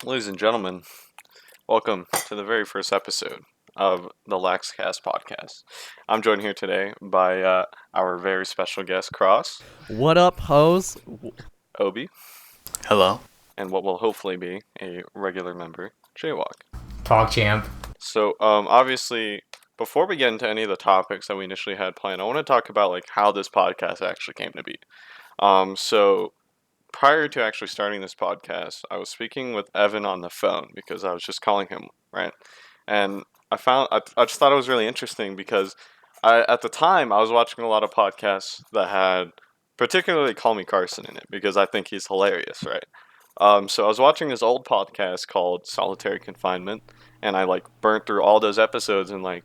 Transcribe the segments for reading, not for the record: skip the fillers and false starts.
Ladies and gentlemen, welcome to the very first episode of the Laxcast podcast. I'm joined here today by our very special guest, Cross, What up, hoes? Obi, Hello. and what will hopefully be a regular member, JWOK. Talk champ. So, obviously, before we get into any of the topics that we initially had planned, I want to talk about like how this podcast actually came to be. So prior to actually starting this podcast, I was speaking with Evan on the phone because I was just calling him, right? And I just thought it was really interesting because at the time I was watching a lot of podcasts that had particularly Call Me Carson in it because I think he's hilarious, right? So I was watching this old podcast called Solitary Confinement, and I like burnt through all those episodes in like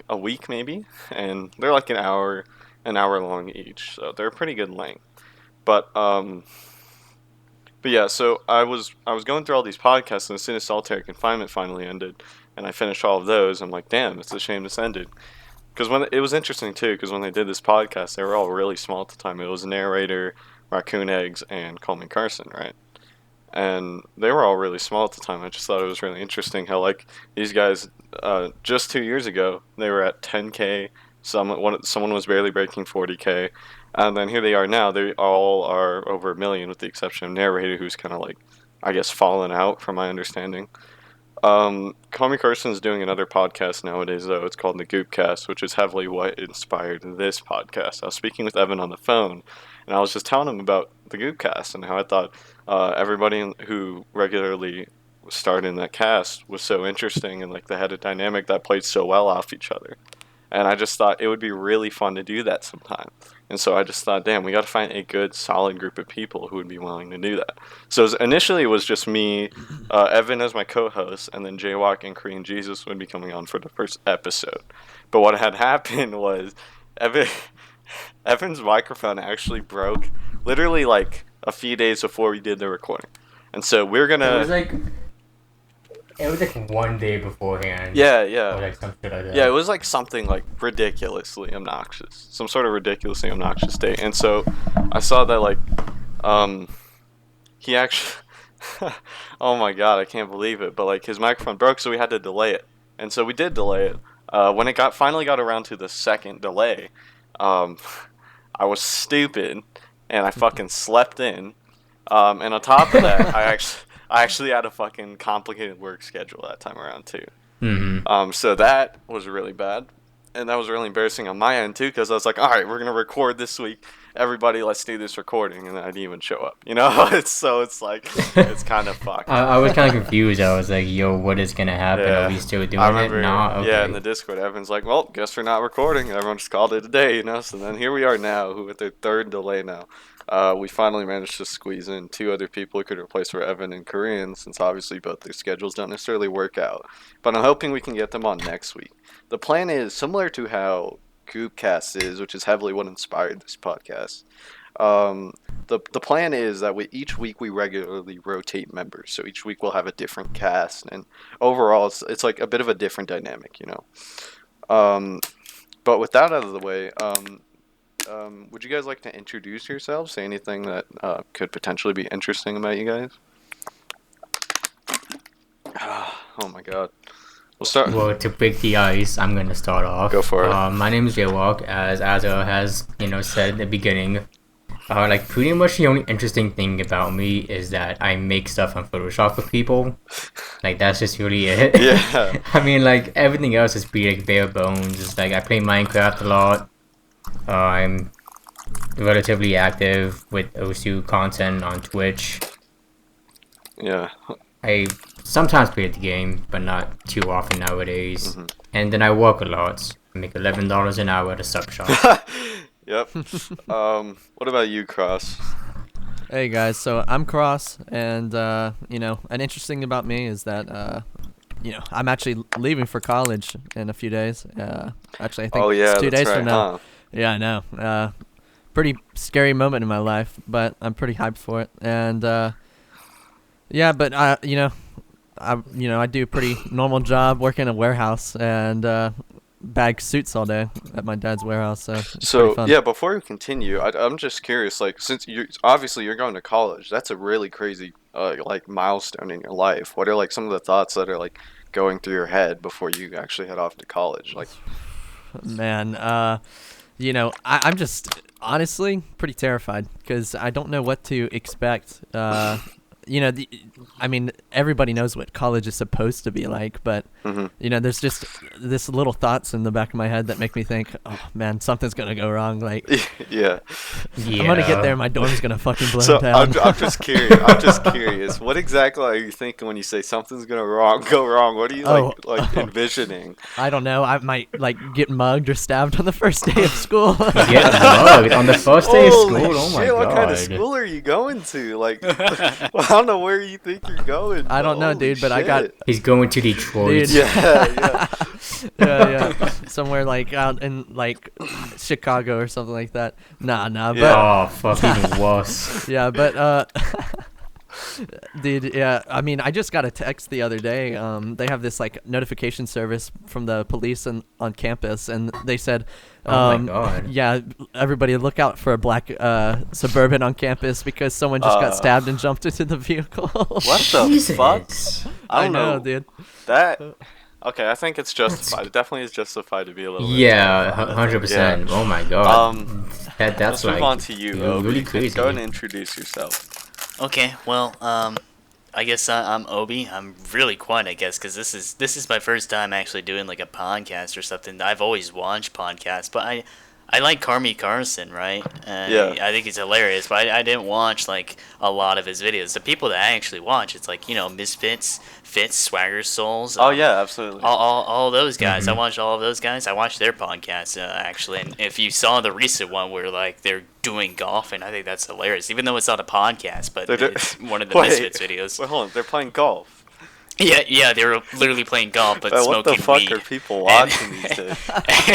a week maybe, and they're like an hour long each, so they're pretty good length. But but yeah, so I was going through all these podcasts, and as soon as Solitary Confinement finally ended, and I finished all of those, I'm like, damn, it's a shame this ended. Because when it was interesting too, because when they did this podcast, they were all really small at the time. It was Narrator, Raccoon Eggs, and Coleman Carson, right? And they were all really small at the time. I just thought it was really interesting how like these guys, just 2 years ago, they were at 10K. Someone was barely breaking 40K, and then here they are now. They all are over a million, with the exception of Narrator, who's kind of like, I guess, fallen out from my understanding. Tommy Carson's doing another podcast nowadays, though. It's called the Goopcast, which is heavily what inspired this podcast. I was speaking with Evan on the phone, and I was just telling him about the Goopcast and how I thought everybody who regularly starred in that cast was so interesting, and like they had a dynamic that played so well off each other. And I just thought it would be really fun to do that sometime. And so I just thought, damn, we got to find a good, solid group of people who would be willing to do that. So initially it was just me, Evan as my co-host, and then Jaywalk and Korean Jesus would be coming on for the first episode. But what had happened was Evan, Evan's microphone actually broke literally like a few days before we did the recording. And so we're going to... It was like one day beforehand. Yeah, Or yeah. like some shit like that. Yeah, it was like something like ridiculously obnoxious. Some sort of ridiculously obnoxious date. And so I saw that like he actually oh my god, I can't believe it. But like his microphone broke, so we had to delay it. And so we did delay it. When it finally got around to the second delay, um I was stupid and I fucking slept in. And on top of that, I actually had a fucking complicated work schedule that time around too. So that was really bad, and that was really embarrassing on my end too, because I was like, all right, we're gonna record this week. Everybody, let's do this recording, and I didn't even show up. You know, it's like it's kind of fucked. I was kind of confused. I was like, yo, what is going to happen? Yeah. Are we still doing I remember, it? Nah, okay. yeah, in the Discord, Evan's like, well, guess we're not recording. Everyone just called it a day, you know. So then here we are now, with their third delay now. We finally managed to squeeze in two other people who could replace for Evan and Korean, since obviously both their schedules don't necessarily work out. But I'm hoping we can get them on next week. The plan is similar to how Goopcast is, which is heavily what inspired this podcast. The plan is that each week we regularly rotate members, so each week we'll have a different cast, and overall it's like a bit of a different dynamic, you know. But with that out of the way, would you guys like to introduce yourselves? Say anything that could potentially be interesting about you guys? Oh my god. We'll start. Well, to break the ice, I'm going to start off. Go for it. My name is JWOK, as Azzerxzz has, said at the beginning. Like, pretty much the only interesting thing about me is that I make stuff on Photoshop with people. Like, that's just really it. Yeah. I mean, like, everything else is pretty, like, bare bones. It's like, I play Minecraft a lot. I'm relatively active with OSU content on Twitch. Yeah. I sometimes play the game, but not too often nowadays. Mm-hmm. And then I work a lot. I make $11 an hour at a sub shop. Yep. What about you, Cross? Hey guys, so I'm Cross, and an interesting about me is that I'm actually leaving for college in a few days. Actually, I think it's 2 days from now. Huh? Yeah, I know. Pretty scary moment in my life, but I'm pretty hyped for it. And I do a pretty normal job, working in a warehouse, and bag suits all day at my dad's warehouse. So it's pretty fun. Yeah, before we continue, I'm just curious. Like, since you're going to college, that's a really crazy like milestone in your life. What are like some of the thoughts that are like going through your head before you actually head off to college? Like, man, I'm just honestly pretty terrified because I don't know what to expect. I mean, everybody knows what college is supposed to be like, but there's just this little thoughts in the back of my head that make me think, oh man, something's gonna go wrong. Like, yeah. I'm gonna get there, and my dorm's gonna fucking blow down. I'm just curious. I'm just curious. What exactly are you thinking when you say something's gonna go wrong? What are you envisioning? I don't know. I might like get mugged or stabbed on the first day of school. Get mugged on the first day of school? Oh my god! What kind of school are you going to? Like, I don't know where you think you're going. I don't know, dude, but shit. He's going to Detroit. Dude. Yeah. yeah. Somewhere like out in like Chicago or something like that. Nah, but oh, fucking worse. Yeah, but dude, yeah, I mean, I just got a text the other day. They have this like notification service from the police on campus, and they said, oh my god. Yeah, everybody look out for a black Suburban on campus because someone just got stabbed and jumped into the vehicle. What the fuck? I don't know, dude. That. Okay, I think it's justified. It definitely is justified to be a little. Yeah, 100%. Yeah. Oh my god. That's let's like move on to you. Really crazy. Go ahead and introduce yourself. Okay, well, I guess I'm Obi. I'm really quiet, I guess, because this is my first time actually doing like a podcast or something. I've always watched podcasts, but I like Carmi Carson, right? Yeah. I think he's hilarious, but I didn't watch like a lot of his videos. The people that I actually watch, it's like Misfits, Fits, Swagger Souls. Oh yeah, absolutely. All those guys. I watched all of those guys. I watched their podcasts actually, and if you saw the recent one where like they're doing golf, and I think that's hilarious, even though it's not a podcast, but it's one of the Misfits videos. Wait, hold on, they're playing golf. Yeah, they were literally playing golf, but smoking weed. What the fuck are people watching these days?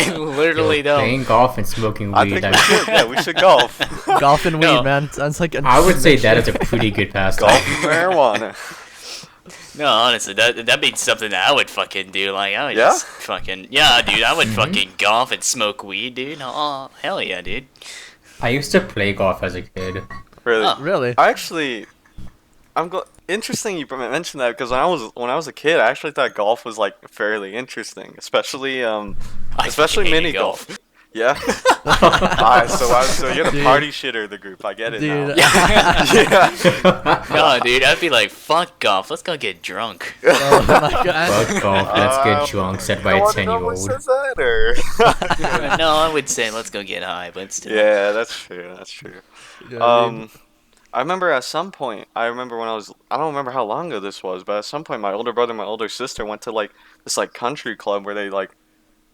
And literally, though. Playing golf and smoking weed. I think we should golf. Golf and weed, man. Sounds like I would say that is a pretty good pastime. Golf and marijuana. No, honestly, that'd be something that I would fucking do. Like, I would just fucking... Yeah, dude, I would fucking golf and smoke weed, dude. Oh, hell yeah, dude. I used to play golf as a kid. Really? Oh, really? I actually... Interesting you mentioned that because when I was a kid, I actually thought golf was like fairly interesting, especially mini golf. Yeah. Alright, so you're the party shitter of the group. I get it dude. now. Yeah. No, dude, I'd be like, fuck golf. Let's go get drunk. Oh my god. Fuck golf. Let's get drunk. Said by a 10-year-old. Says that, or? No, I would say let's go get high, but still. Yeah, that's true. That's true. Yeah, I remember at some point, I don't remember how long ago this was, but at some point my older brother and my older sister went to like this like country club where they like,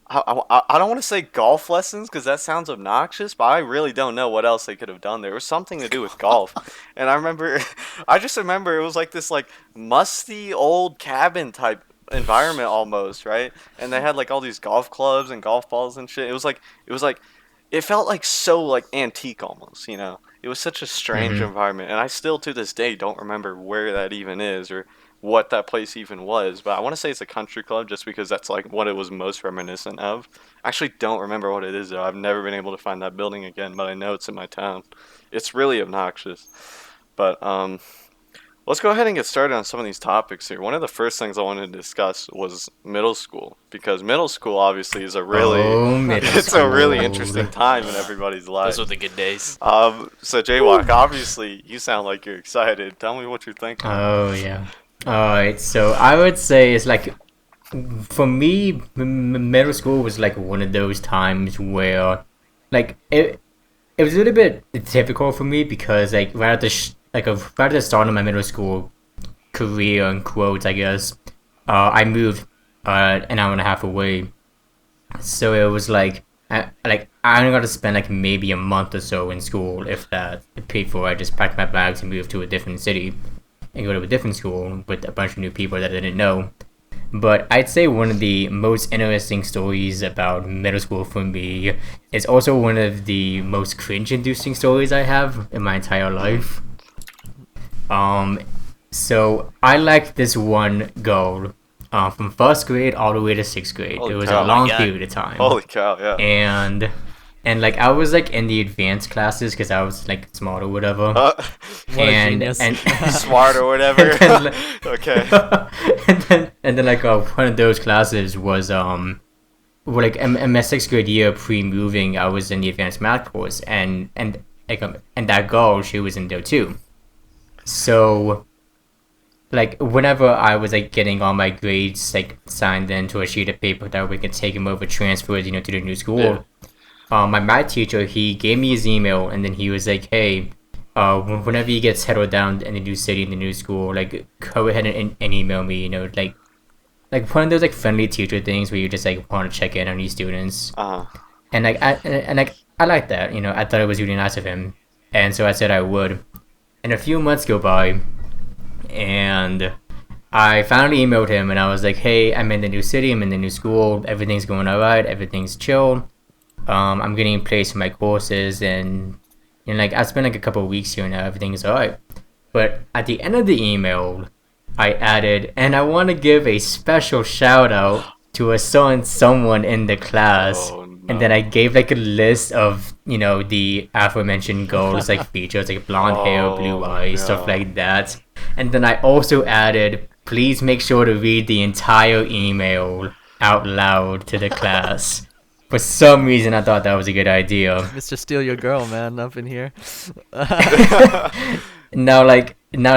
I don't want to say golf lessons because that sounds obnoxious, but I really don't know what else they could have done. There was something to do with golf. And I just remember it was like this like musty old cabin type environment almost, right? And they had like all these golf clubs and golf balls and shit. It was like, it felt like so like antique almost, you know? It was such a strange environment, and I still to this day don't remember where that even is or what that place even was. But I want to say it's a country club just because that's like what it was most reminiscent of. I actually don't remember what it is though. I've never been able to find that building again, but I know it's in my town. It's really obnoxious. But let's go ahead and get started on some of these topics here. One of the first things I wanted to discuss was middle school, because middle school obviously is a really a really interesting time in everybody's life. Those were the good days. So JWOK, obviously you sound like you're excited. Tell me what you're thinking. Oh yeah. Alright, so I would say it's like, for me, middle school was like one of those times where, like, it was a little bit difficult for me because like right at the start of my middle school career, in quotes, I guess, I moved an hour and a half away, so it was like I only got to spend like maybe a month or so in school, if that. Before I just packed my bags and moved to a different city and go to a different school with a bunch of new people that I didn't know. But I'd say one of the most interesting stories about middle school for me is also one of the most cringe-inducing stories I have in my entire life. So I liked this one girl from first grade all the way to sixth grade. Holy it was cow. a long period of time. Holy cow, yeah. And like I was like in the advanced classes because I was like smart or whatever. What a genius. Smart or whatever. Then, Okay. and then like one of those classes was well, like in my sixth grade year pre-moving, I was in the advanced math course, and that girl, she was in there too. So like whenever I was like getting all my grades like signed into a sheet of paper that we could take them over transferred, to the new school. Yeah. My math teacher, he gave me his email, and then he was like, hey, whenever you get settled down in the new city, in the new school, like go ahead and email me, like one of those like friendly teacher things where you just like want to check in on these students. And like I like that, I thought it was really nice of him, and so I said I would. And a few months go by, and I finally emailed him, and I was like, hey, I'm in the new city, I'm in the new school, everything's going alright, everything's chill. I'm getting placed in my courses, and like I spent like a couple of weeks here now, everything's alright. But at the end of the email, I added, and I want to give a special shout out to a certain someone in the class. Oh, no. And then I gave like a list of the aforementioned goals, like features, like blonde hair, blue eyes, stuff like that. And then I also added, please make sure to read the entire email out loud to the class. For some reason, I thought that was a good idea. Mr. Steal Your Girl, man, up in here. Now,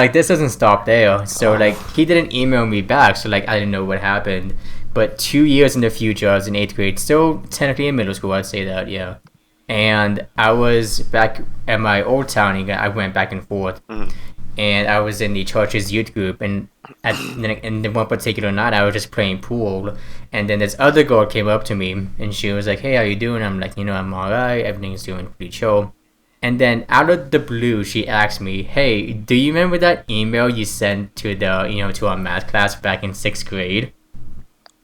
this doesn't stop there. So, like, he didn't email me back, so, like, I didn't know what happened. But 2 years in the future, I was in 8th grade, still technically in middle school, I'd say that, yeah. And I was back at my old town, and I went back and forth. And I was in the church's youth group, and in the one particular night, I was just playing pool, and then this other girl came up to me, and she was like, hey, how you doing? I'm like, I'm alright, everything's doing pretty chill. And then out of the blue, she asked me, hey, do you remember that email you sent to to our math class back in 6th grade?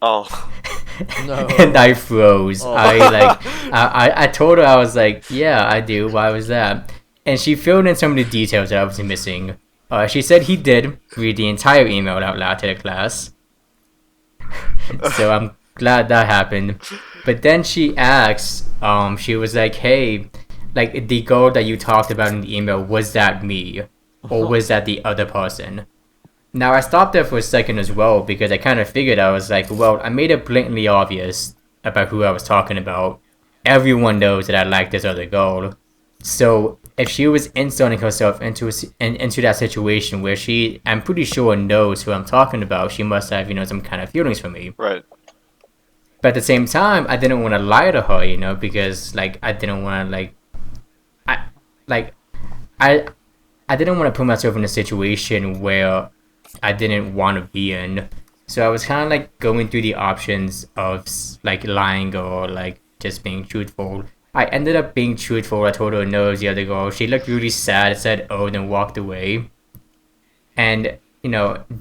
Oh. No. And I froze. Oh. I told her, I was like, yeah, I do, why was that? And she filled in some of the details that I was missing. She said he did read the entire email out loud to the class. So I'm glad that happened. But then she asked, she was like, hey, like the girl that you talked about in the email, was that me? Or was that the other person? Now I stopped there for a second as well, because I kind of figured, I was like, well, I made it blatantly obvious about who I was talking about. Everyone knows that I like this other girl. So if she was inserting herself into that situation where she, I'm pretty sure, knows who I'm talking about, she must have, some kind of feelings for me. Right. But at the same time, I didn't want to lie to her, because like I didn't want to I didn't want to put myself in a situation where I didn't want to be in. So I was kind of like going through the options of like lying or like just being truthful. I ended up being truthful. I told her no, it was the other girl. She looked really sad, said oh, then walked away. And,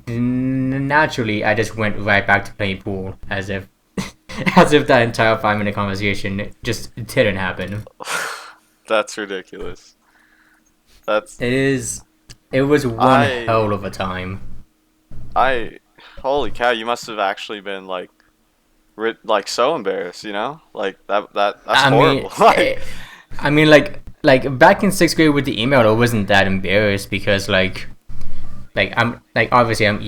naturally, I just went right back to playing pool as if that entire 5-minute conversation just didn't happen. That's ridiculous. It was one hell of a time. Holy cow, you must have actually been like so embarrassed, like that's horrible. I mean, like back in 6th grade with the email, I wasn't that embarrassed because like I'm like obviously I'm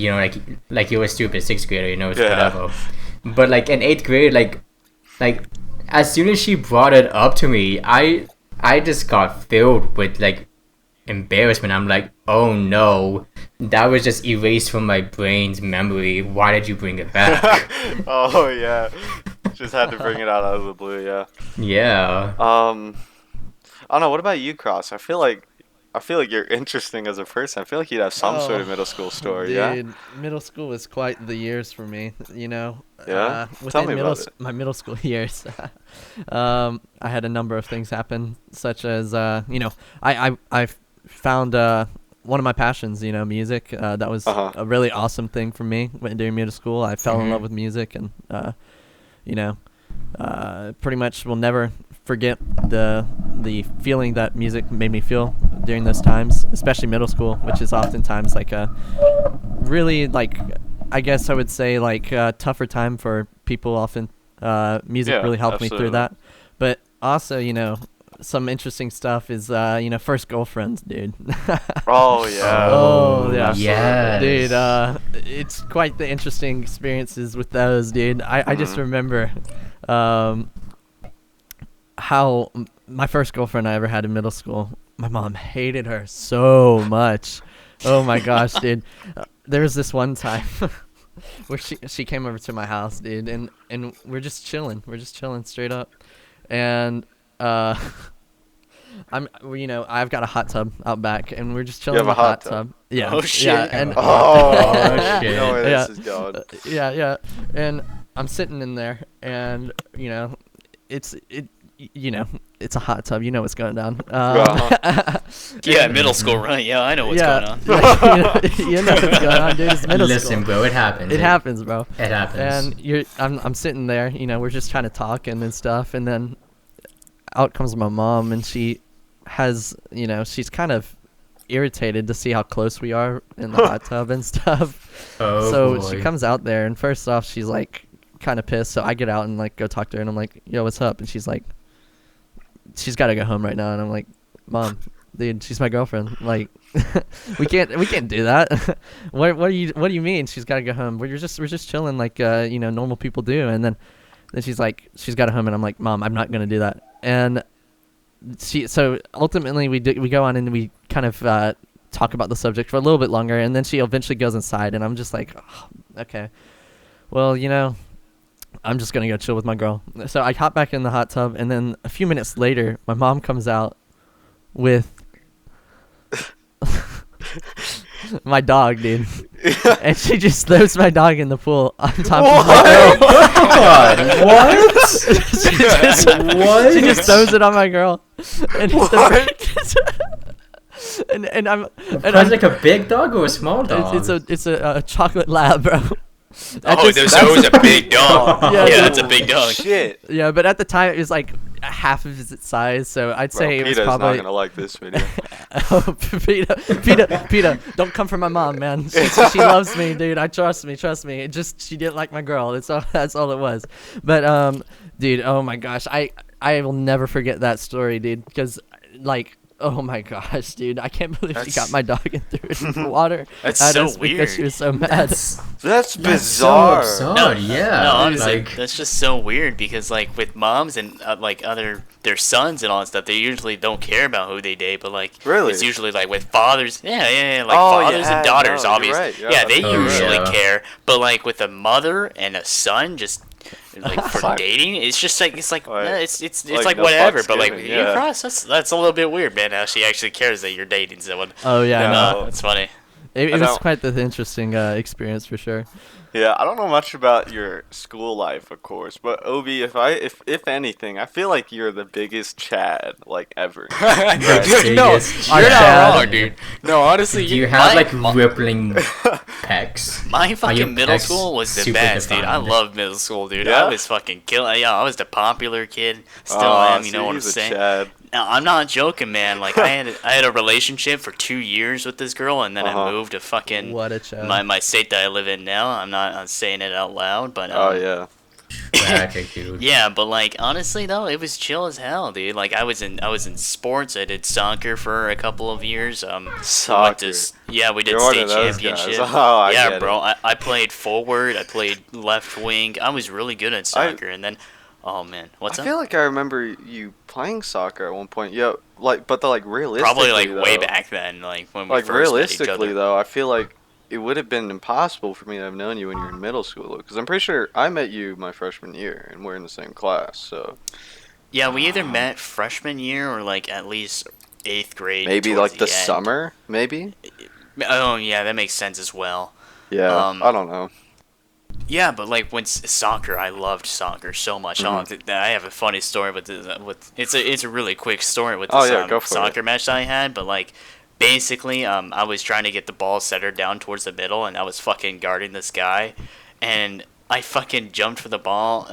like you're a stupid 6th grader, it's whatever. But like in 8th grade, like as soon as she brought it up to me, I just got filled with like embarrassment. I'm like, oh no, that was just erased from my brain's memory. Why did you bring it back? Oh yeah, just had to bring it out of the blue. Yeah. I don't know. What about you, Cross? I feel like you're interesting as a person. I feel like you'd have some sort of middle school story. Dude, middle school was quite the years for me. Yeah. Within Tell me about it. my middle school years, I had a number of things happen, such as I found one of my passions, music. That was a really awesome thing for me during middle school. I fell in love with music, and pretty much will never forget the feeling that music made me feel during those times, especially middle school, which is oftentimes like a really like I guess I would say like tougher time for people often. Music really helped me through that. But also, some interesting stuff is first girlfriends, dude. Oh yeah. Oh yeah. Yes. Dude, it's quite the interesting experiences with those, dude. I just remember how my first girlfriend I ever had in middle school, my mom hated her so much. Oh my gosh, dude. There was this one time where she came over to my house, dude, and we're just chilling. We're just chilling straight up. And I've got a hot tub out back, and we're just chilling in the hot tub. Yeah. Oh shit. Yeah, and Oh, shit. You know where this is going. yeah. And I'm sitting in there, and it's a hot tub. You know what's going down. Yeah, middle school, right? Yeah, I know what's going on. You know what's going on, dude. It's middle school. Listen, bro, it happens. It happens, bro. It happens. And I'm sitting there, we're just trying to talk and stuff, and then out comes my mom, and she has, she's kind of irritated to see how close we are in the hot tub and stuff. Oh, so boy. she comes out there, and first off, she's like kind of pissed. So I get out and like go talk to her, and I'm like, "Yo, what's up?" And she's like, she's got to go home right now, and I'm like, "Mom, dude, she's my girlfriend. Like, we can't do that. what do you mean she's got to go home? We're just chilling like normal people do." And then she's like, she's got to home, and I'm like, "Mom, I'm not gonna do that." And so ultimately we go on and we kind of talk about the subject for a little bit longer, and then she eventually goes inside, and I'm just like, oh, okay, well, I'm just gonna go chill with my girl. So I hop back in the hot tub, and then a few minutes later, my mom comes out with my dog, dude, and she just throws my dog in the pool on top of my girl. God, what? She just throws it on my girl, and and I'm like a big dog or a small dog? It's a chocolate lab, bro. There's always a big dog. Yeah, that's a big dog. Shit. Yeah, but at the time it was like half of its size, so I'd say it was Peter's probably. not gonna like this video. Oh, Peter, don't come for my mom, man. She loves me, dude. Trust me. It just she didn't like my girl. That's all it was. But dude, oh my gosh, I will never forget that story, dude, because like. Oh my gosh, dude! I can't believe she got my dog and threw it in the water. That's at so us weird. because she was so mad. That's bizarre. So absurd, No, yeah. No, honestly, like, that's just so weird because like with moms and their sons and all that stuff, they usually don't care about who they date, but like Really? it's usually like with fathers, like Oh, fathers yeah, and daughters, no, you're obviously, right, yeah. they Oh, usually yeah. care, but like with a mother and a son, just like for Fuck. dating, it's just like it's Like, like no whatever, fucks but like given, you're yeah. cross, that's a little bit weird, man. How she actually cares that you're dating someone. Oh yeah, No. That's funny. it I was don't- quite the interesting experience for sure. Yeah, I don't know much about your school life, of course, but Obi, if anything, I feel like you're the biggest Chad like ever. No, biggest you're Chad. not wrong, dude. No, honestly, do you have like rippling pecs? My your fucking middle pecs school was the super best, dude. I defined? love middle school, dude. Yeah? I was fucking killing. Yeah, I was the popular kid. Still Aw, am. You know see, what I'm he's a saying? Chad. No, I'm not joking, man. Like I had a relationship for 2 years with this girl, and then I moved to fucking What a Chad. my state that I live in now. I'm saying it out loud, but Oh yeah. Tragic, dude. yeah, but like honestly though, it was chill as hell, dude. Like I was in sports. I did soccer for a couple of years. We went Soccer. we did You're one state of those guys. championship. Oh, I yeah, get bro. I played forward. I played left wing. I was really good at soccer. And then, oh man, what's I up? feel like I remember you playing soccer at one point. Yeah, but realistically, Probably like way though, back then, like when we Like first met each realistically other. though, I feel like it would have been impossible for me to have known you when you were in middle school, because I'm pretty sure I met you my freshman year and we're in the same class. So Yeah, we either met freshman year or like at least 8th grade. maybe towards like the end. summer, maybe. Oh yeah, that makes sense as well. Yeah, Um, I don't know. Yeah, but like when soccer, I loved soccer so much. Mm-hmm. I have a funny story with this. It's a really quick story with Oh, this yeah, go for soccer match that I had. But like basically, I was trying to get the ball centered down towards the middle, and I was fucking guarding this guy, and I fucking jumped for the ball,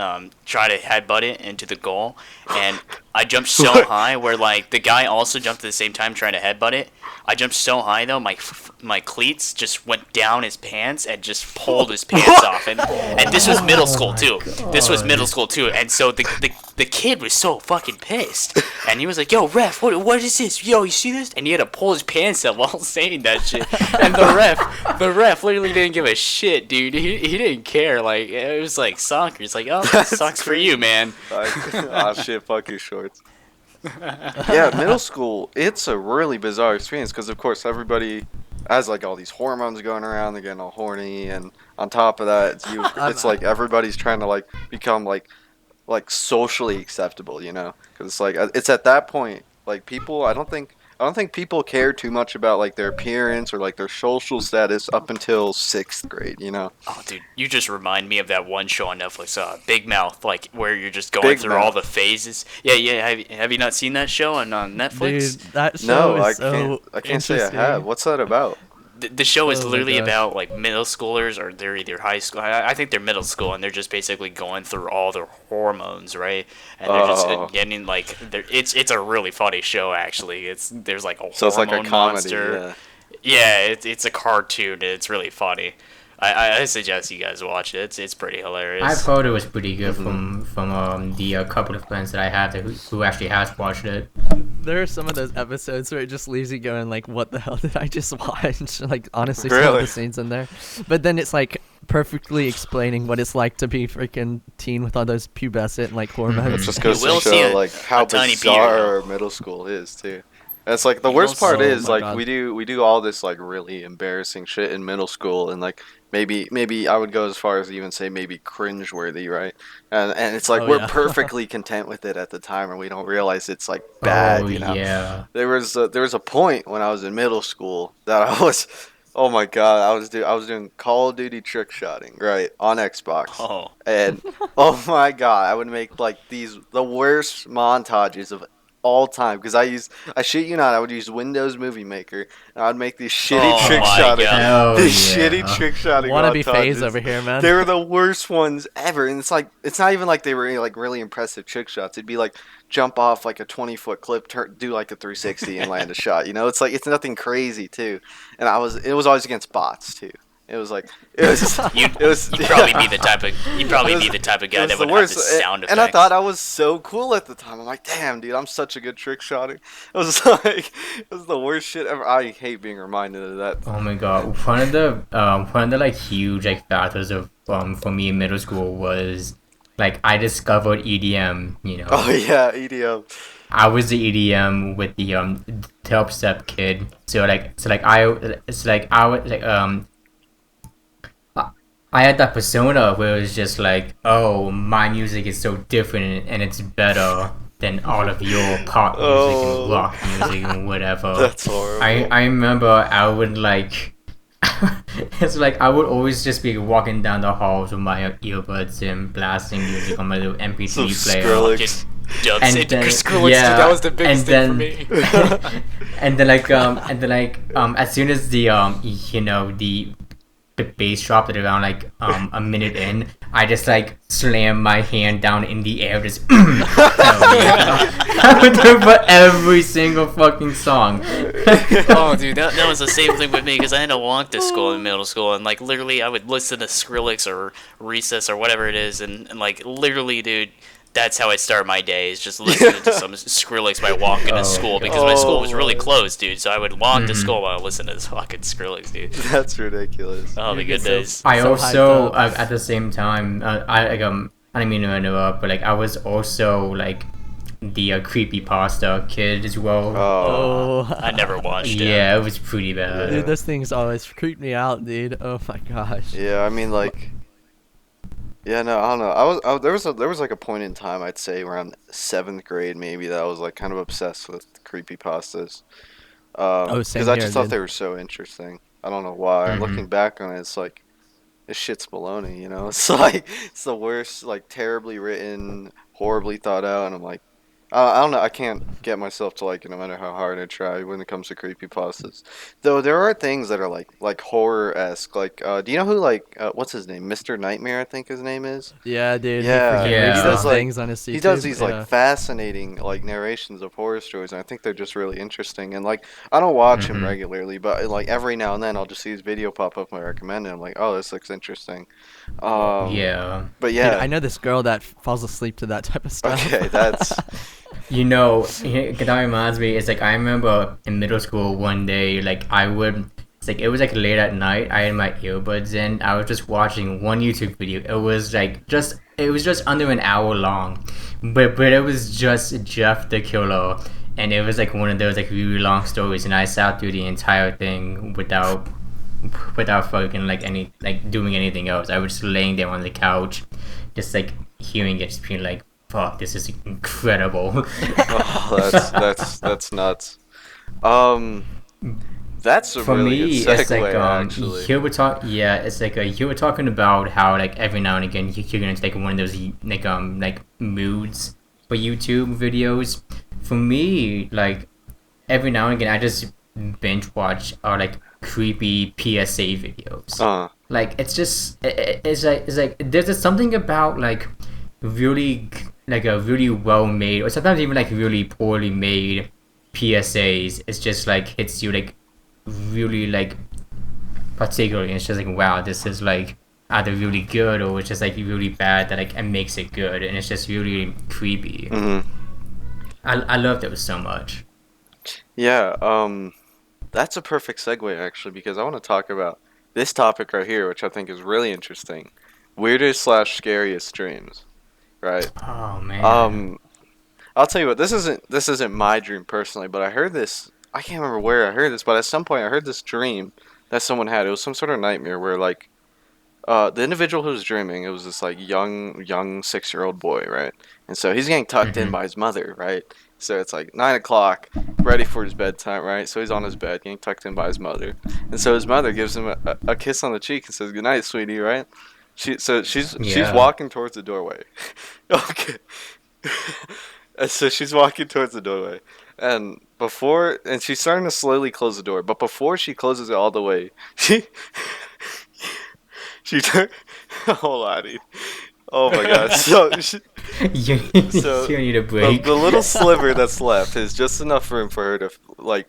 tried to headbutt it into the goal, and I jumped so high where like the guy also jumped at the same time trying to headbutt it. I jumped so high though, my cleats just went down his pants and just pulled his pants off, and this was middle school too. This was middle school too, and so the kid was so fucking pissed, and he was like, "Yo, ref, what is this? Yo, you see this?" And he had to pull his pants up while saying that shit, and the ref literally didn't give a shit, dude. He didn't care. Like it was like soccer. It's like, oh, that sucks for you, man. Ah, shit, fuck your shorts. Yeah, middle school, it's a really bizarre experience because, of course, everybody has like all these hormones going around. They're getting all horny, and on top of that, it's like everybody's trying to like become like socially acceptable, you know? Because it's like it's at that point like people. I don't think people care too much about like their appearance or like their social status up until 6th grade, you know? Oh, dude, you just remind me of that one show on Netflix, Big Mouth, like where you're just going through all the phases. Yeah. Have you not seen that show on Netflix? Dude, that show is I can't say I have. What's that about? The show is literally about like middle schoolers, or they're either high school. I think they're middle school, and they're just basically going through all their hormones, right? And they're just getting like, it's a really funny show actually. There's like a so it's like a hormone comedy, monster. Yeah, it's a cartoon. It's really funny. I suggest you guys watch it. It's pretty hilarious. I've heard it was pretty good from the couple of friends that I have who actually has watched it. There are some of those episodes where it just leaves you going like, what the hell did I just watch? Like, honestly, some of the scenes in there. But then it's like perfectly explaining what it's like to be freaking teen with all those pubescent like hormones. It just goes to show like how bizarre middle school is too. And it's like the worst part is like we do all this like really embarrassing shit in middle school, and like maybe I would go as far as even say maybe cringeworthy, right? And it's like we're perfectly content with it at the time, and we don't realize it's like bad, you know? Yeah. There was a point when I was in middle school that I was, oh my god, I was doing Call of Duty trick shotting, right, on Xbox. Oh. And oh my god, I would make like the worst montages of all time, because I shit you not, I would use Windows Movie Maker, and I'd make these shitty trick shotting Wannabe phase over here, man. They were the worst ones ever, and it's not even like they were like really impressive trick shots. It'd be like jump off like a 20-foot clip, do like a 360 and land a shot. You know, it's like it's nothing crazy too, and it was always against bots too. It was like you'd probably be the type of guy that would have the sound effects. And I thought I was so cool at the time. I'm like, damn, dude, I'm such a good trick shotter. It was like it was the worst shit ever. I hate being reminded of that. Oh my god, one of the like huge like factors of for me in middle school was like I discovered EDM. You know. Oh yeah, EDM. I was the EDM with the dubstep kid. I had that persona where it was just like, oh, my music is so different and it's better than all of your pop music and rock music and whatever. That's horrible. I remember I would like, it's like I would always just be walking down the halls with my earbuds and blasting music on my little MP3 player. Skrillex. And then, Skrillex, dude, that was the biggest thing for me. and then as soon as the bass dropped at around like a minute in, I just like slammed my hand down in the air, just I would do it for every single fucking song. Oh, dude, that was the same thing with me, because I had to walk to school in middle school, and like literally I would listen to Skrillex or Recess or whatever it is, and like literally, dude, that's how I start my days, just listening to some Skrillex by walking to school, because my school was really close, dude. So I would walk to school while I listened to this fucking Skrillex, dude. That's ridiculous. Oh, the good days. I also at the same time, I didn't mean to interrupt, but like I was also like the creepypasta kid as well. Oh, I never watched it. Yeah, it was pretty bad. Dude, those things always creep me out, dude. Oh my gosh. Yeah, I mean like. Yeah, no, I don't know. There was like a point in time, I'd say around 7th grade maybe, that I was like kind of obsessed with creepypastas. Because I just thought they were so interesting. I don't know why. Mm-hmm. Looking back on it, it's like, this shit's baloney, you know? It's like, it's the worst, like terribly written, horribly thought out, and I'm like, I don't know. I can't get myself to like it, no matter how hard I try when it comes to creepypastas. Though there are things that are like horror esque. Like, do you know who what's his name? Mr. Nightmare, I think his name is. Yeah, dude. Yeah, He freaking Yeah. reads He those does, like- things on his YouTube. He does these yeah. like fascinating like narrations of horror stories, and I think they're just really interesting. And like, I don't watch him Mhm. regularly, but like every now and then I'll just see his video pop up and I recommend it. I'm like, oh, this looks interesting. Yeah. But Dude, yeah. I know this girl that falls asleep to that type of stuff. Okay, that's You know, that reminds me. It's like I remember in middle school one day, like I would. It's like it was like late at night. I had my earbuds in. I was just watching one YouTube video. It was like just. It was just under an hour long, but it was just Jeff the Killer, and it was like one of those like really long stories. And I sat through the entire thing without fucking like any like doing anything else. I was just laying there on the couch, just like hearing it, just being like, "Fuck, this is incredible." oh, that's nuts. That's a For really me, good it's segue, like actually. here we're it's like you were talking about how like every now and again you're gonna take one of those like moods for YouTube videos. For me, like every now and again, I just binge watch like creepy PSA videos. Like it's just it's like there's just something about like really like a really well made or sometimes even like really poorly made PSAs. It's just like hits you like really like particularly. It's just like, wow, this is like either really good or it's just like really bad that like it makes it good, and it's just really creepy. Mm-hmm. I love those so much. Yeah, that's a perfect segue actually, because I want to talk about this topic right here, which I think is really interesting. Weirdest / scariest dreams, right? Oh man. I'll tell you what, this isn't my dream personally, but I heard this. I can't remember where I heard this, but at some point I heard this dream that someone had. It was some sort of nightmare where like the individual who was dreaming, it was this like young 6-year-old boy, right? And so he's getting tucked in by his mother, right? So it's like 9 o'clock, ready for his bedtime, right? So he's on his bed, getting tucked in by his mother, and so his mother gives him a kiss on the cheek and says, "Good night, sweetie," right? She's walking towards the doorway. Okay. And so she's walking towards the doorway, and she's starting to slowly close the door, but before she closes it all the way, she hold on, dude. Oh my god. So you need a break. the little sliver that's left is just enough room for her to like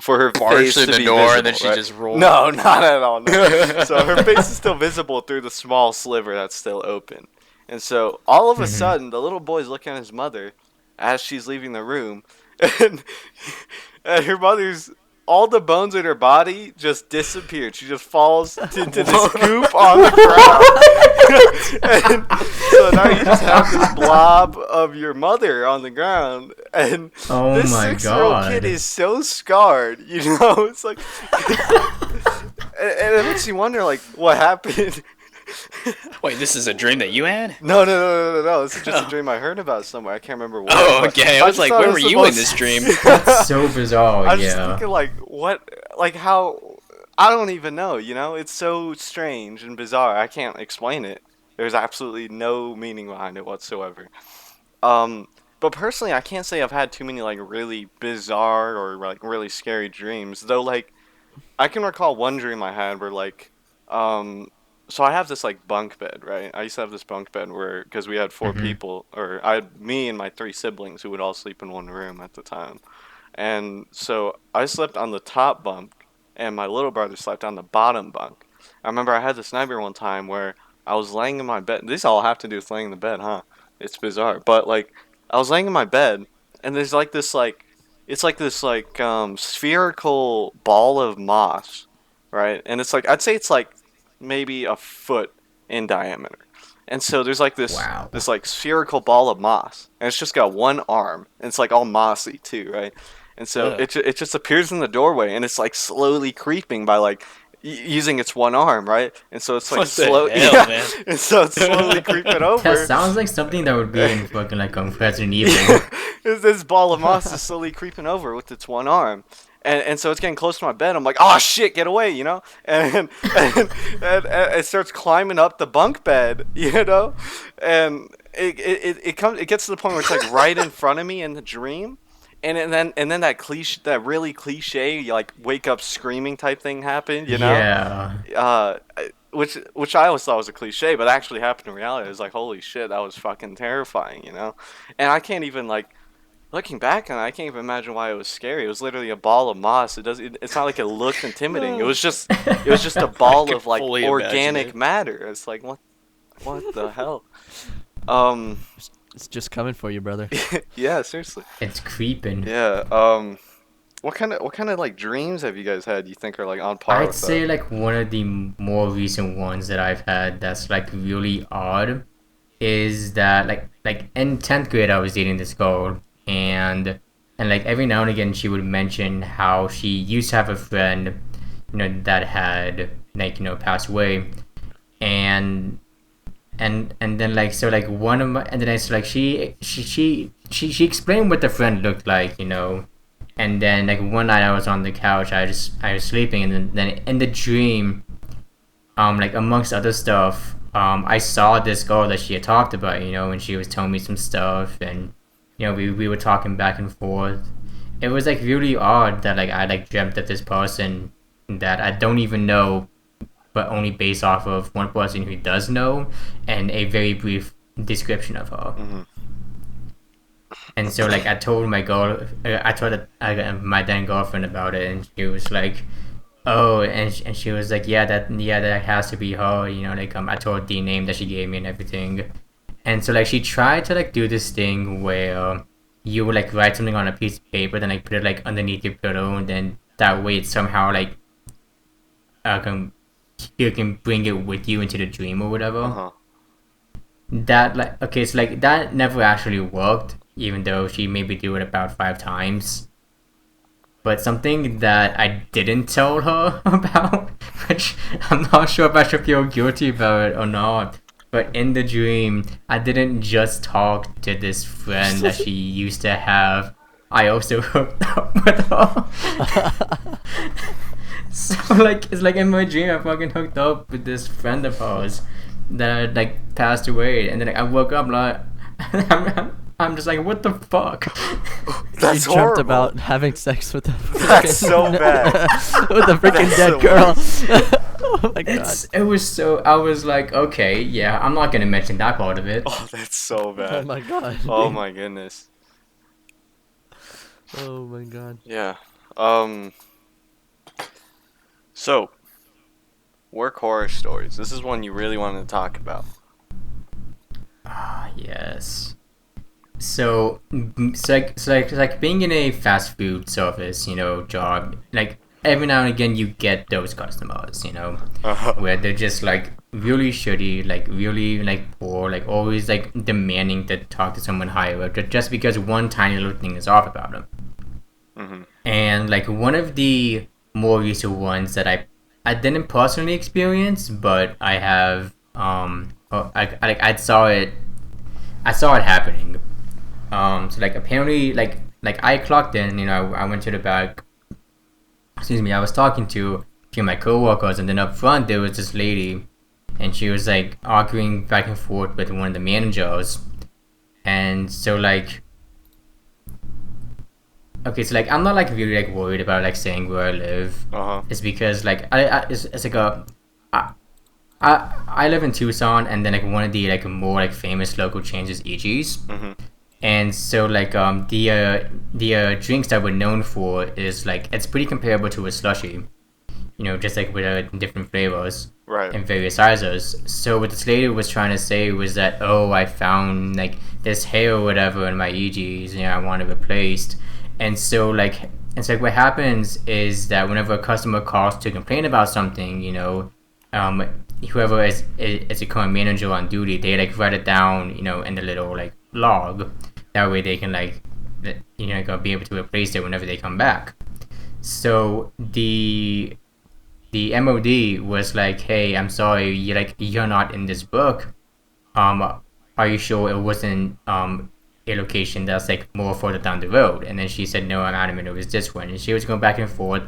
for her face to the be door visible, and then she right? just rolls. No, not at all. No. So her face is still visible through the small sliver that's still open. And so all of a sudden, the little boy's looking at his mother as she's leaving the room, and her mother's all the bones in her body just disappeared. She just falls into this goop on the ground. And so now you just have this blob of your mother on the ground, and Oh this my 6-year-old God. kid is so scarred. You know, it's like, and it makes you wonder, like, what happened. Wait, this is a dream that you had? No. This is just a dream I heard about somewhere. I can't remember where. Oh, but okay. I was just like, thought where it were was the you in most- this dream? So bizarre. I was just Yeah. thinking, like, what, like, how, I don't even know, you know? It's so strange and bizarre. I can't explain it. There's absolutely no meaning behind it whatsoever. But personally, I can't say I've had too many, like, really bizarre or, like, really scary dreams. Though, like, I can recall one dream I had where, like, so I have this, like, bunk bed, right? I used to have this bunk bed where, because we had 4 people, or I had me and my 3 siblings who would all sleep in one room at the time. And so I slept on the top bunk, and my little brother slept on the bottom bunk. I remember I had this nightmare one time where I was laying in my bed. These all have to do with laying in the bed, huh? It's bizarre. But, like, I was laying in my bed, and there's, like, this, like, it's like this, like, spherical ball of moss, right? And it's, like, I'd say it's, like, maybe a foot in diameter. And so there's like this Wow. this like spherical ball of moss, and it's just got one arm, and it's like all mossy too, right? And so it just appears in the doorway, and it's like slowly creeping by like using its one arm, right? And so it's like What the hell, man? and so it's slowly creeping over. That sounds like something that would be in fucking like Resident Evil. This ball of moss is slowly creeping over with its one arm. And so it's getting close to my bed. I'm like, oh shit, get away, you know? And it starts climbing up the bunk bed, you know? And it gets to the point where it's like right in front of me in the dream, and then that really cliche like wake up screaming type thing happened, you know? Yeah. Which I always thought was a cliche, but actually happened in reality. It was like, holy shit, that was fucking terrifying, you know? And I can't even like looking back on it, I can't even imagine why it was scary. It was literally a ball of moss. It's not like it looked intimidating. It was just a ball of like organic matter. It's like what the hell? It's just coming for you, brother. Yeah, seriously. It's creeping. Yeah. What kind of like dreams have you guys had? You think are like on par? I'd say like one of the more recent ones that I've had that's like really odd is that like in 10th grade I was dating this girl, and like every now and again she would mention how she used to have a friend, that had like passed away, and then like so like one of my and then it's like she explained what the friend looked like, and then like one night I was on the couch, I was sleeping, and then in the dream, like amongst other stuff, I saw this girl that she had talked about, and she was telling me some stuff, and we were talking back and forth. It was like really odd that like I like dreamt of this person that I don't even know, but only based off of one person who does know and a very brief description of her. Mm-hmm. And so like I told my my then girlfriend about it, and she was like, oh, and she was like, that has to be her, like I told her the name that she gave me and everything. And so like she tried to like do this thing where you would like write something on a piece of paper, then like put it like underneath your pillow, and then that way it somehow like you can bring it with you into the dream or whatever. Uh-huh. That like okay, so like that never actually worked, even though she made me do it about 5 times. But something that I didn't tell her about, which I'm not sure if I should feel guilty about it or not, but in the dream, I didn't just talk to this friend that she used to have. I also hooked up with her. So like it's like in my dream, I fucking hooked up with this friend of hers that like passed away, and then like, I woke up like I'm just like, what the fuck? That's you horrible. dreamt about having sex with the That's so bad. with the freaking dead girl. Oh my god. It was so. I was like, okay, yeah, I'm not gonna mention that part of it. Oh, that's so bad. Oh my god. Oh my goodness. Oh my god. Yeah. So, work horror stories. This is one you really wanted to talk about. Ah, yes. So like being in a fast food service, job, like every now and again you get those customers, Uh-huh. where they're just like really shitty, like really like poor, like always like demanding to talk to someone higher up just because one tiny little thing is off about them. Mm-hmm. And like one of the more recent ones that I didn't personally experience, but I have I saw it happening. So like apparently like I clocked in, I went to the back. Excuse me, I was talking to a few of my coworkers, and then up front there was this lady, and she was like arguing back and forth with one of the managers. And so like okay, so like I'm not like really like worried about like saying where I live. Uh-huh. It's because like it's like I live in Tucson, and then like one of the like more like famous local chains is Azzerxzz. Mm-hmm. And so like the drinks that we're known for is like it's pretty comparable to a slushie, just like with different flavors, Right. and various sizes. So what this lady was trying to say was that, oh, I found like this hair or whatever in my EGs, I want it replaced. And so like it's like what happens is that whenever a customer calls to complain about something, whoever is a current manager on duty, they like write it down, in the little like log. That way they can like be able to replace it whenever they come back. So the MOD was like, hey, I'm sorry, you're not in this book. Are you sure it wasn't a location that's like more further down the road? And then she said, no, I'm adamant it was this one. And she was going back and forth,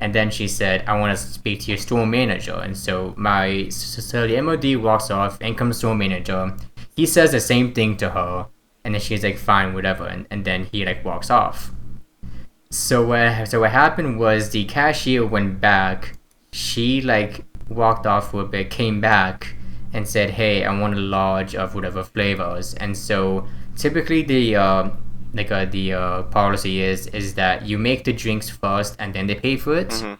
and then she said, I want to speak to your store manager. And so the MOD walks off, and comes store manager. he says the same thing to her, and then she's like, fine, whatever, and then he like walks off. So what happened was the cashier went back. She like walked off for a bit, came back, and said, hey, I want a large of whatever flavors. And so typically the policy is that you make the drinks first and then they pay for it. Mm-hmm.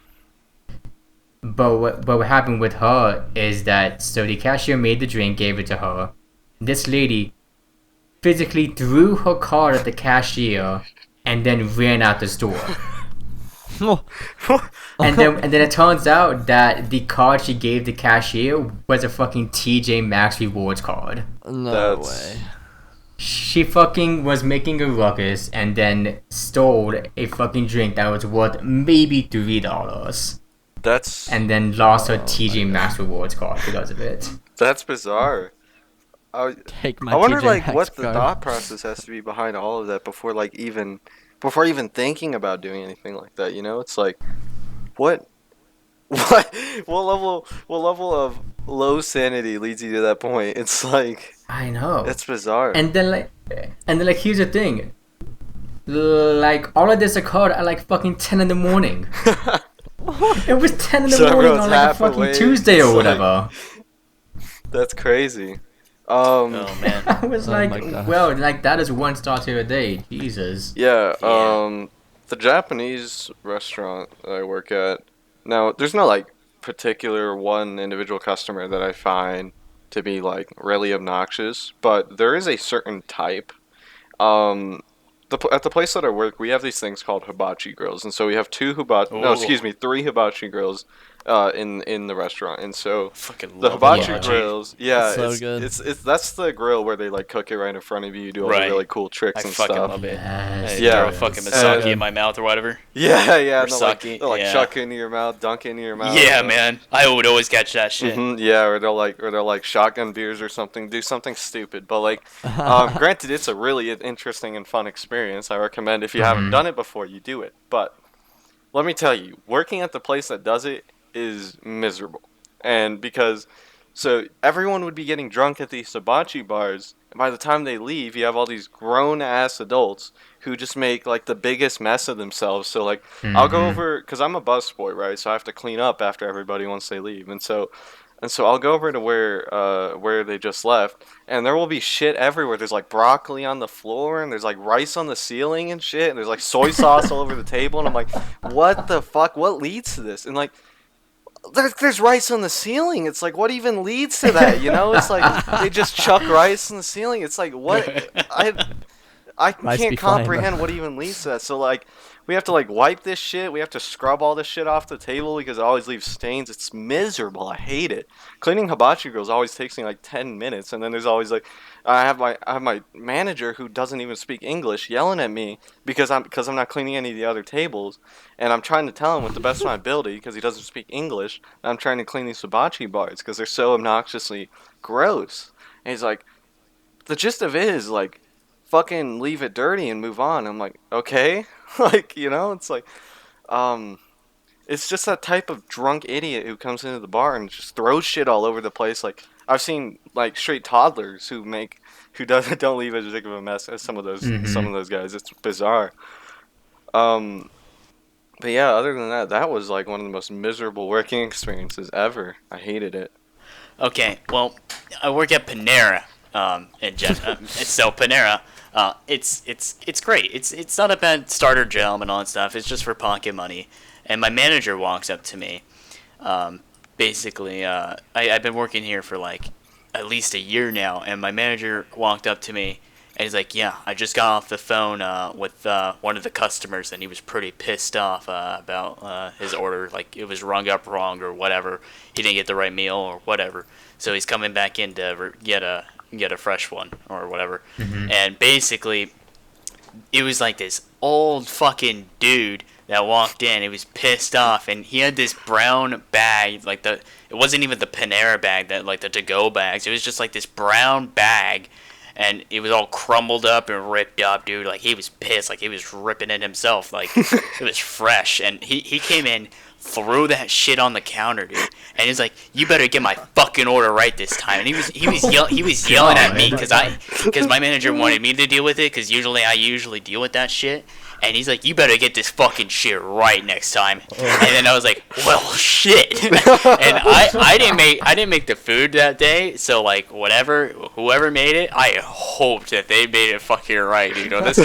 But what happened with her is that, so the cashier made the drink, gave it to her. This lady physically threw her card at the cashier and then ran out the store. and then it turns out that the card she gave the cashier was a fucking TJ Maxx rewards card. No way. She fucking was making a ruckus and then stole a fucking drink that was worth maybe $3. And then lost her TJ Maxx rewards card because of it. That's bizarre. I wonder what the thought process has to be behind all of that before even thinking about doing anything like that. You know, it's like, what level of low sanity leads you to that point? It's like, I know, it's bizarre. And then here's the thing, like all of this occurred at like fucking 10 in the morning. It was 10 in the morning on like a fucking Tuesday or whatever. That's crazy. Oh man. I was well, like that is one star to a day. Jesus. Yeah. The Japanese restaurant that I work at. Now, there's no like particular one individual customer that I find to be like really obnoxious, but there is a certain type. At the place that I work, we have these things called hibachi grills, and so we have three hibachi grills in the restaurant. And so the hibachi grills, that's the grill where they like cook it right in front of you, do all the really cool tricks and stuff. I fucking love it. Throw a fucking misaki in my mouth or whatever. Yeah. They'll like chuck it into your mouth, dunk it into your mouth. Yeah, man. I would always catch that shit. Mm-hmm, yeah, or they'll like shotgun beers or something, do something stupid. But like, granted, it's a really interesting and fun experience. I recommend if you haven't done it before, you do it. But let me tell you, working at the place that does it is miserable. And so everyone would be getting drunk at these hibachi bars, and by the time they leave, you have all these grown-ass adults who just make like the biggest mess of themselves. So like, I'll go over, because I'm a busboy, right? So I have to clean up after everybody once they leave. And so I'll go over to where they just left, and there will be shit everywhere. There's like broccoli on the floor, and there's like rice on the ceiling and shit, and there's like soy sauce all over the table, and I'm like, what the fuck? What leads to this? And like, there's rice on the ceiling. It's like, what even leads to that? You know, it's like they just chuck rice on the ceiling. It's like, what? I can't comprehend what even leads to that. So like, we have to like wipe this shit. We have to scrub all this shit off the table because it always leaves stains. It's miserable. I hate it. Cleaning hibachi grills always takes me like 10 minutes, and then there's always like, I have my manager who doesn't even speak English yelling at me because I'm not cleaning any of the other tables, and I'm trying to tell him with the best of my ability because he doesn't speak English. I'm trying to clean these hibachi bars because they're so obnoxiously gross. And he's like, the gist of it is like, fucking leave it dirty and move on. I'm like, okay. Like, you know, it's like, it's just that type of drunk idiot who comes into the bar and just throws shit all over the place. Like, I've seen like straight toddlers who don't leave as big of a mess as some of those guys. It's bizarre. But yeah, other than that was like one of the most miserable working experiences ever. I hated it. Okay, well, I work at Panera. So Panera, it's great. It's not a bad starter job and all that stuff. It's just for pocket money. And my manager walks up to me. I've been working here for like at least a year now, and my manager walked up to me and he's like, "Yeah, I just got off the phone with one of the customers, and he was pretty pissed off about his order. Like it was rung up wrong or whatever. He didn't get the right meal or whatever. So he's coming back in to get a fresh one or whatever." And basically, it was like this old fucking dude that walked in. He was pissed off, and he had this brown bag, like it wasn't even the Panera bag, that like the to-go bags. It was just like this brown bag, and it was all crumbled up and ripped up, dude. Like he was pissed, like he was ripping it himself, like it was fresh. And he came in threw that shit on the counter, dude. And he's like, "You better get my fucking order right this time." And he was yelling at me because my manager wanted me to deal with it, because I usually deal with that shit. And he's like, "You better get this fucking shit right next time." And then I was like, "Well, shit." And I didn't make the food that day, so like whoever made it, I hoped that they made it fucking right. You know, this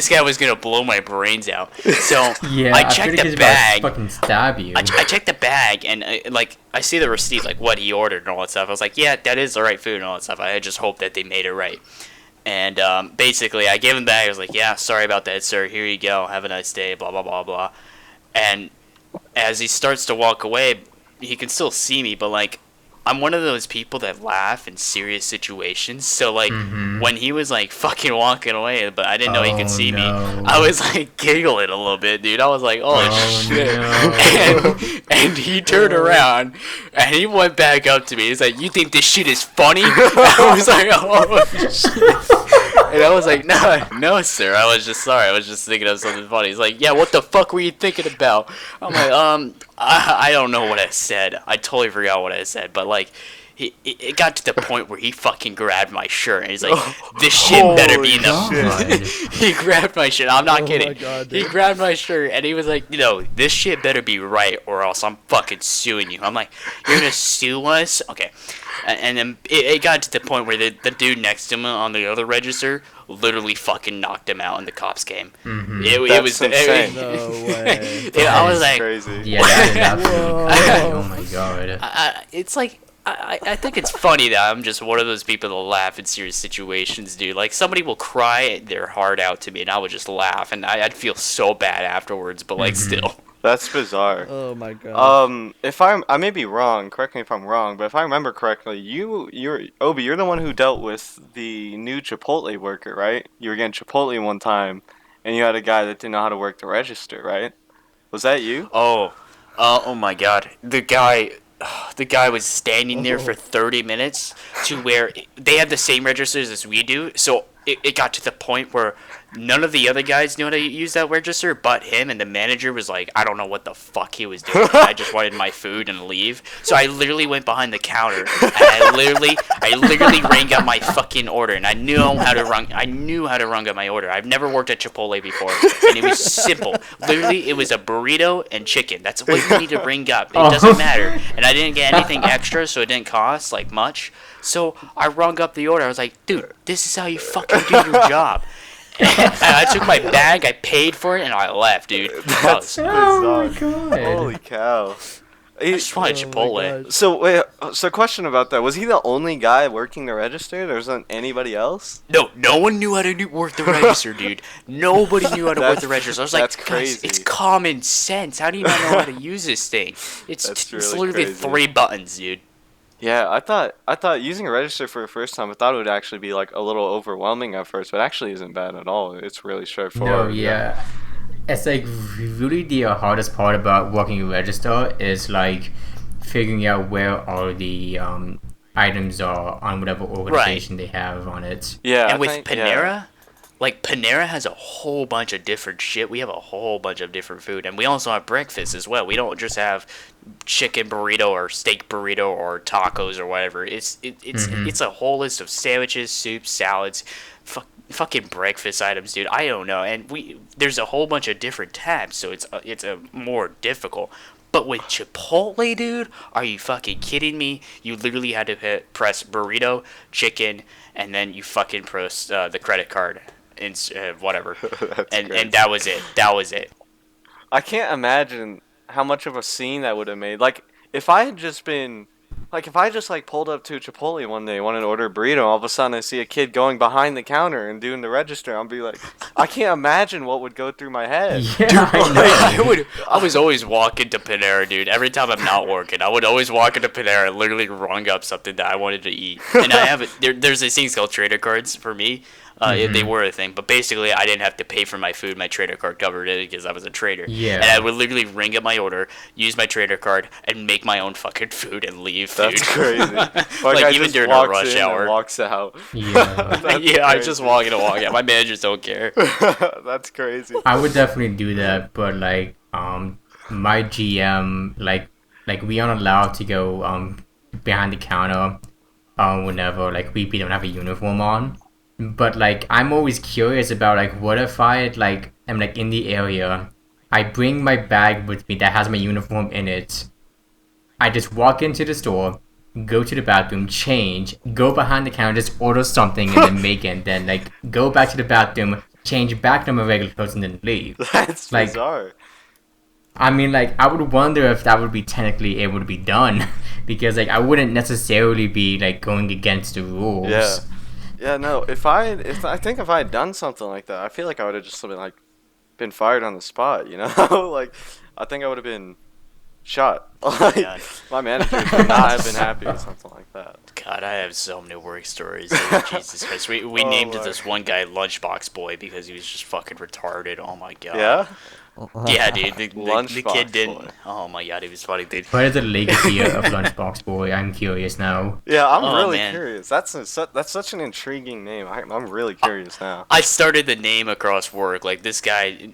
guy was gonna blow my brains out. So yeah, I checked the bag. Fucking stab you. I checked the bag, and I see the receipt, like what he ordered and all that stuff. I was like, yeah, that is the right food and all that stuff. I just hoped that they made it right. And basically, I gave him back. I was like, "Yeah, sorry about that, sir. Here you go. Have a nice day." Blah blah blah blah. And as he starts to walk away, he can still see me, but like, I'm one of those people that laugh in serious situations. So like, when he was like fucking walking away, but I didn't know he could see me, I was like giggling a little bit, dude. I was like, "Oh shit!" No. And he turned around and he went back up to me. He's like, "You think this shit is funny?" I was like, "Oh shit!" And I was like, "No, sir. I was just sorry. I was just thinking of something funny." He's like, "Yeah, what the fuck were you thinking about?" I'm like, I don't know what I said. I totally forgot what I said, but like, it got to the point where he fucking grabbed my shirt and he's like, "This shit better be in the." He grabbed my shirt. I'm not kidding. God, he grabbed my shirt and he was like, "This shit better be right, or else I'm fucking suing you." I'm like, "You're gonna sue us?" Okay. And then it got to the point where the dude next to him on the other register literally fucking knocked him out, and the cops came. It was insane. No way. I was like, crazy. Yeah, that is oh my god. It's like, I think it's funny that I'm just one of those people that laugh in serious situations, dude. Like, somebody will cry their heart out to me, and I would just laugh, and I'd feel so bad afterwards, but like, still. That's bizarre. Oh my god. If I may be wrong, correct me if I'm wrong, but if I remember correctly, you're Obi, you're the one who dealt with the new Chipotle worker, right? You were getting Chipotle one time, and you had a guy that didn't know how to work the register, right? Was that you? Oh my god. The guy was standing there for 30 minutes to where they have the same registers as we do, so it got to the point where none of the other guys knew how to use that register but him, and the manager was like, I don't know what the fuck he was doing. I just wanted my food and leave. So I literally went behind the counter and I literally rang up my fucking order, and I knew how to rung up my order. I've never worked at Chipotle before, and it was simple. Literally, it was a burrito and chicken. That's what you need to ring up. It doesn't matter. And I didn't get anything extra, so it didn't cost like much. So I rung up the order. I was like, "Dude, this is how you fucking do your job." And I took my bag, I paid for it, and I left, dude. That's oh my god. Holy cow. I just wanted Chipotle. So wait, question about that. Was he the only guy working the register? There wasn't anybody else? No one knew how to work the register, dude. Nobody knew how to work the register. I was like, crazy. It's common sense. How do you not know how to use this thing? It's literally crazy. 3 buttons, dude. Yeah, I thought using a register for the first time, I thought it would actually be like a little overwhelming at first, but it actually isn't bad at all. It's really straightforward. No, yeah. It's like really the hardest part about working a register is like figuring out where all the items are on whatever organization they have on it. Yeah, and with Panera, like, Panera has a whole bunch of different shit. We have a whole bunch of different food, and we also have breakfast as well. We don't just have chicken burrito or steak burrito or tacos or whatever. It's a whole list of sandwiches, soups, salads, fucking breakfast items, dude. I don't know, and there's a whole bunch of different tabs, so it's a more difficult. But with Chipotle, dude, are you fucking kidding me? You literally had to press burrito, chicken, and then you fucking press the credit card. Whatever. and that was it. I can't imagine how much of a scene that would have made. Like, if I just pulled up to Chipotle one day, wanted to order a burrito, all of a sudden I see a kid going behind the counter and doing the register, I'll be like, I can't imagine what would go through my head. Yeah, I was always walking to Panera, dude. Every time I'm not working, I would always walk into Panera and literally rung up something that I wanted to eat. And I have there's these things called trader cards for me. They were a thing, but basically I didn't have to pay for my food. My trader card covered it because I was a trader. Yeah. And I would literally ring up my order, use my trader card, and make my own fucking food and leave food. That's crazy. Like even during a rush hour. And walks out. Yeah. Yeah, I just walk in and walk out. My managers don't care. That's crazy. I would definitely do that, but like my GM like we aren't allowed to go behind the counter whenever like we don't have a uniform on. But like I'm always curious about like what if I like am like in the area, I bring my bag with me that has my uniform in it. I just walk into the store, go to the bathroom, change, go behind the counter, just order something and then make it, and then like go back to the bathroom, change back to my regular clothes, and then leave. That's like, bizarre. I mean, like I would wonder if that would be technically able to be done, because like I wouldn't necessarily be like going against the rules. Yeah. Yeah, no. If I think if I had done something like that, I feel like I would have just been fired on the spot. You know, like I think I would have been shot. Like, my manager would not have been happy with something like that. God, I have so many work stories. Jesus Christ. We named this one guy Lunchbox Boy because he was just fucking retarded. Oh my god. Yeah? Yeah, dude. The kid didn't. Boy. Oh my god, he was funny, dude. What is the legacy of Lunchbox Boy? I'm curious now. Yeah, I'm really man. curious. That's such an intriguing name. I'm really curious now. I started the name across work. Like, this guy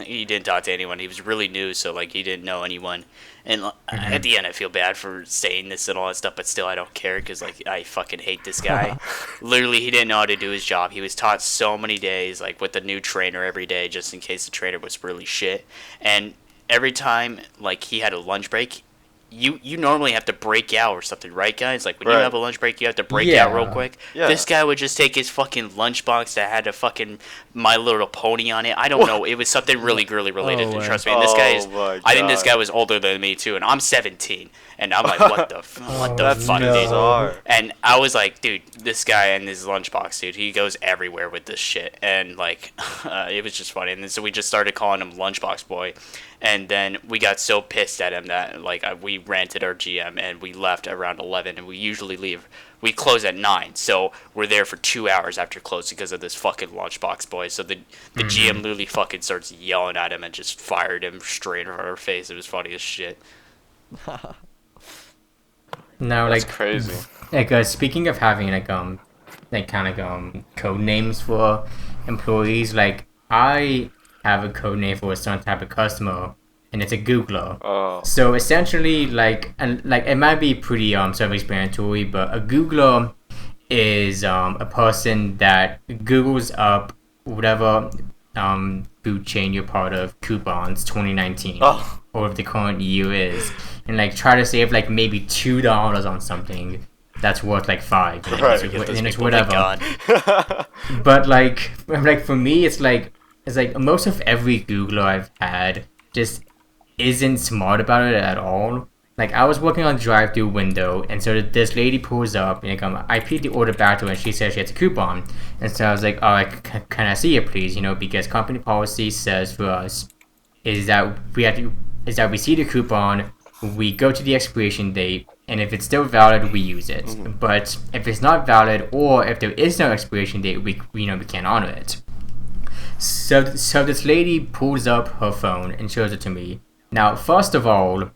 he didn't talk to anyone. He was really new, so like he didn't know anyone. And at the end, I feel bad for saying this and all that stuff, but still, I don't care because like I fucking hate this guy. Literally, he didn't know how to do his job. He was taught so many days, like with a new trainer every day, just in case the trainer was really shit. And every time like he had a lunch break, you normally have to break out or something, right, guys? Like when you have a lunch break, you have to break out real quick. Yeah. This guy would just take his fucking lunchbox that had a fucking My Little Pony on it. I don't know. It was something really girly related. Trust me. And this guy is. I think this guy was older than me too, and I'm 17. And I'm like, what the fuck, dude? And I was like, dude, this guy and his lunchbox, dude, he goes everywhere with this shit. And like, it was just funny. And then, so we just started calling him Lunchbox Boy. And then we got so pissed at him that like we ranted our GM and we left around 11. And we usually leave. We close at 9, so we're there for 2 hours after close because of this fucking Lunchbox Boy. So the GM literally fucking starts yelling at him and just fired him straight in front of our face. It was funny as shit. Now, That's like crazy. Like speaking of having like kind of code names for employees, like I have a code name for a certain type of customer, and it's a Googler. Oh. So essentially, like it might be pretty self-explanatory, but a Googler is a person that Googles up whatever food chain you're part of, coupons 2019, or if the current year is, and like try to save like maybe $2 on something that's worth like $5, and it's whatever. But like for me, it's like most of every Googler I've had just isn't smart about it at all. Like I was working on the drive-through window, and so this lady pulls up, and I repeat the order back to her, and she says she has a coupon, and so I was like, oh, can I see it, please? Because company policy says for us is that we see the coupon, we go to the expiration date, and if it's still valid, we use it. But if it's not valid, or if there is no expiration date, we can't honor it. So this lady pulls up her phone and shows it to me. Now, first of all,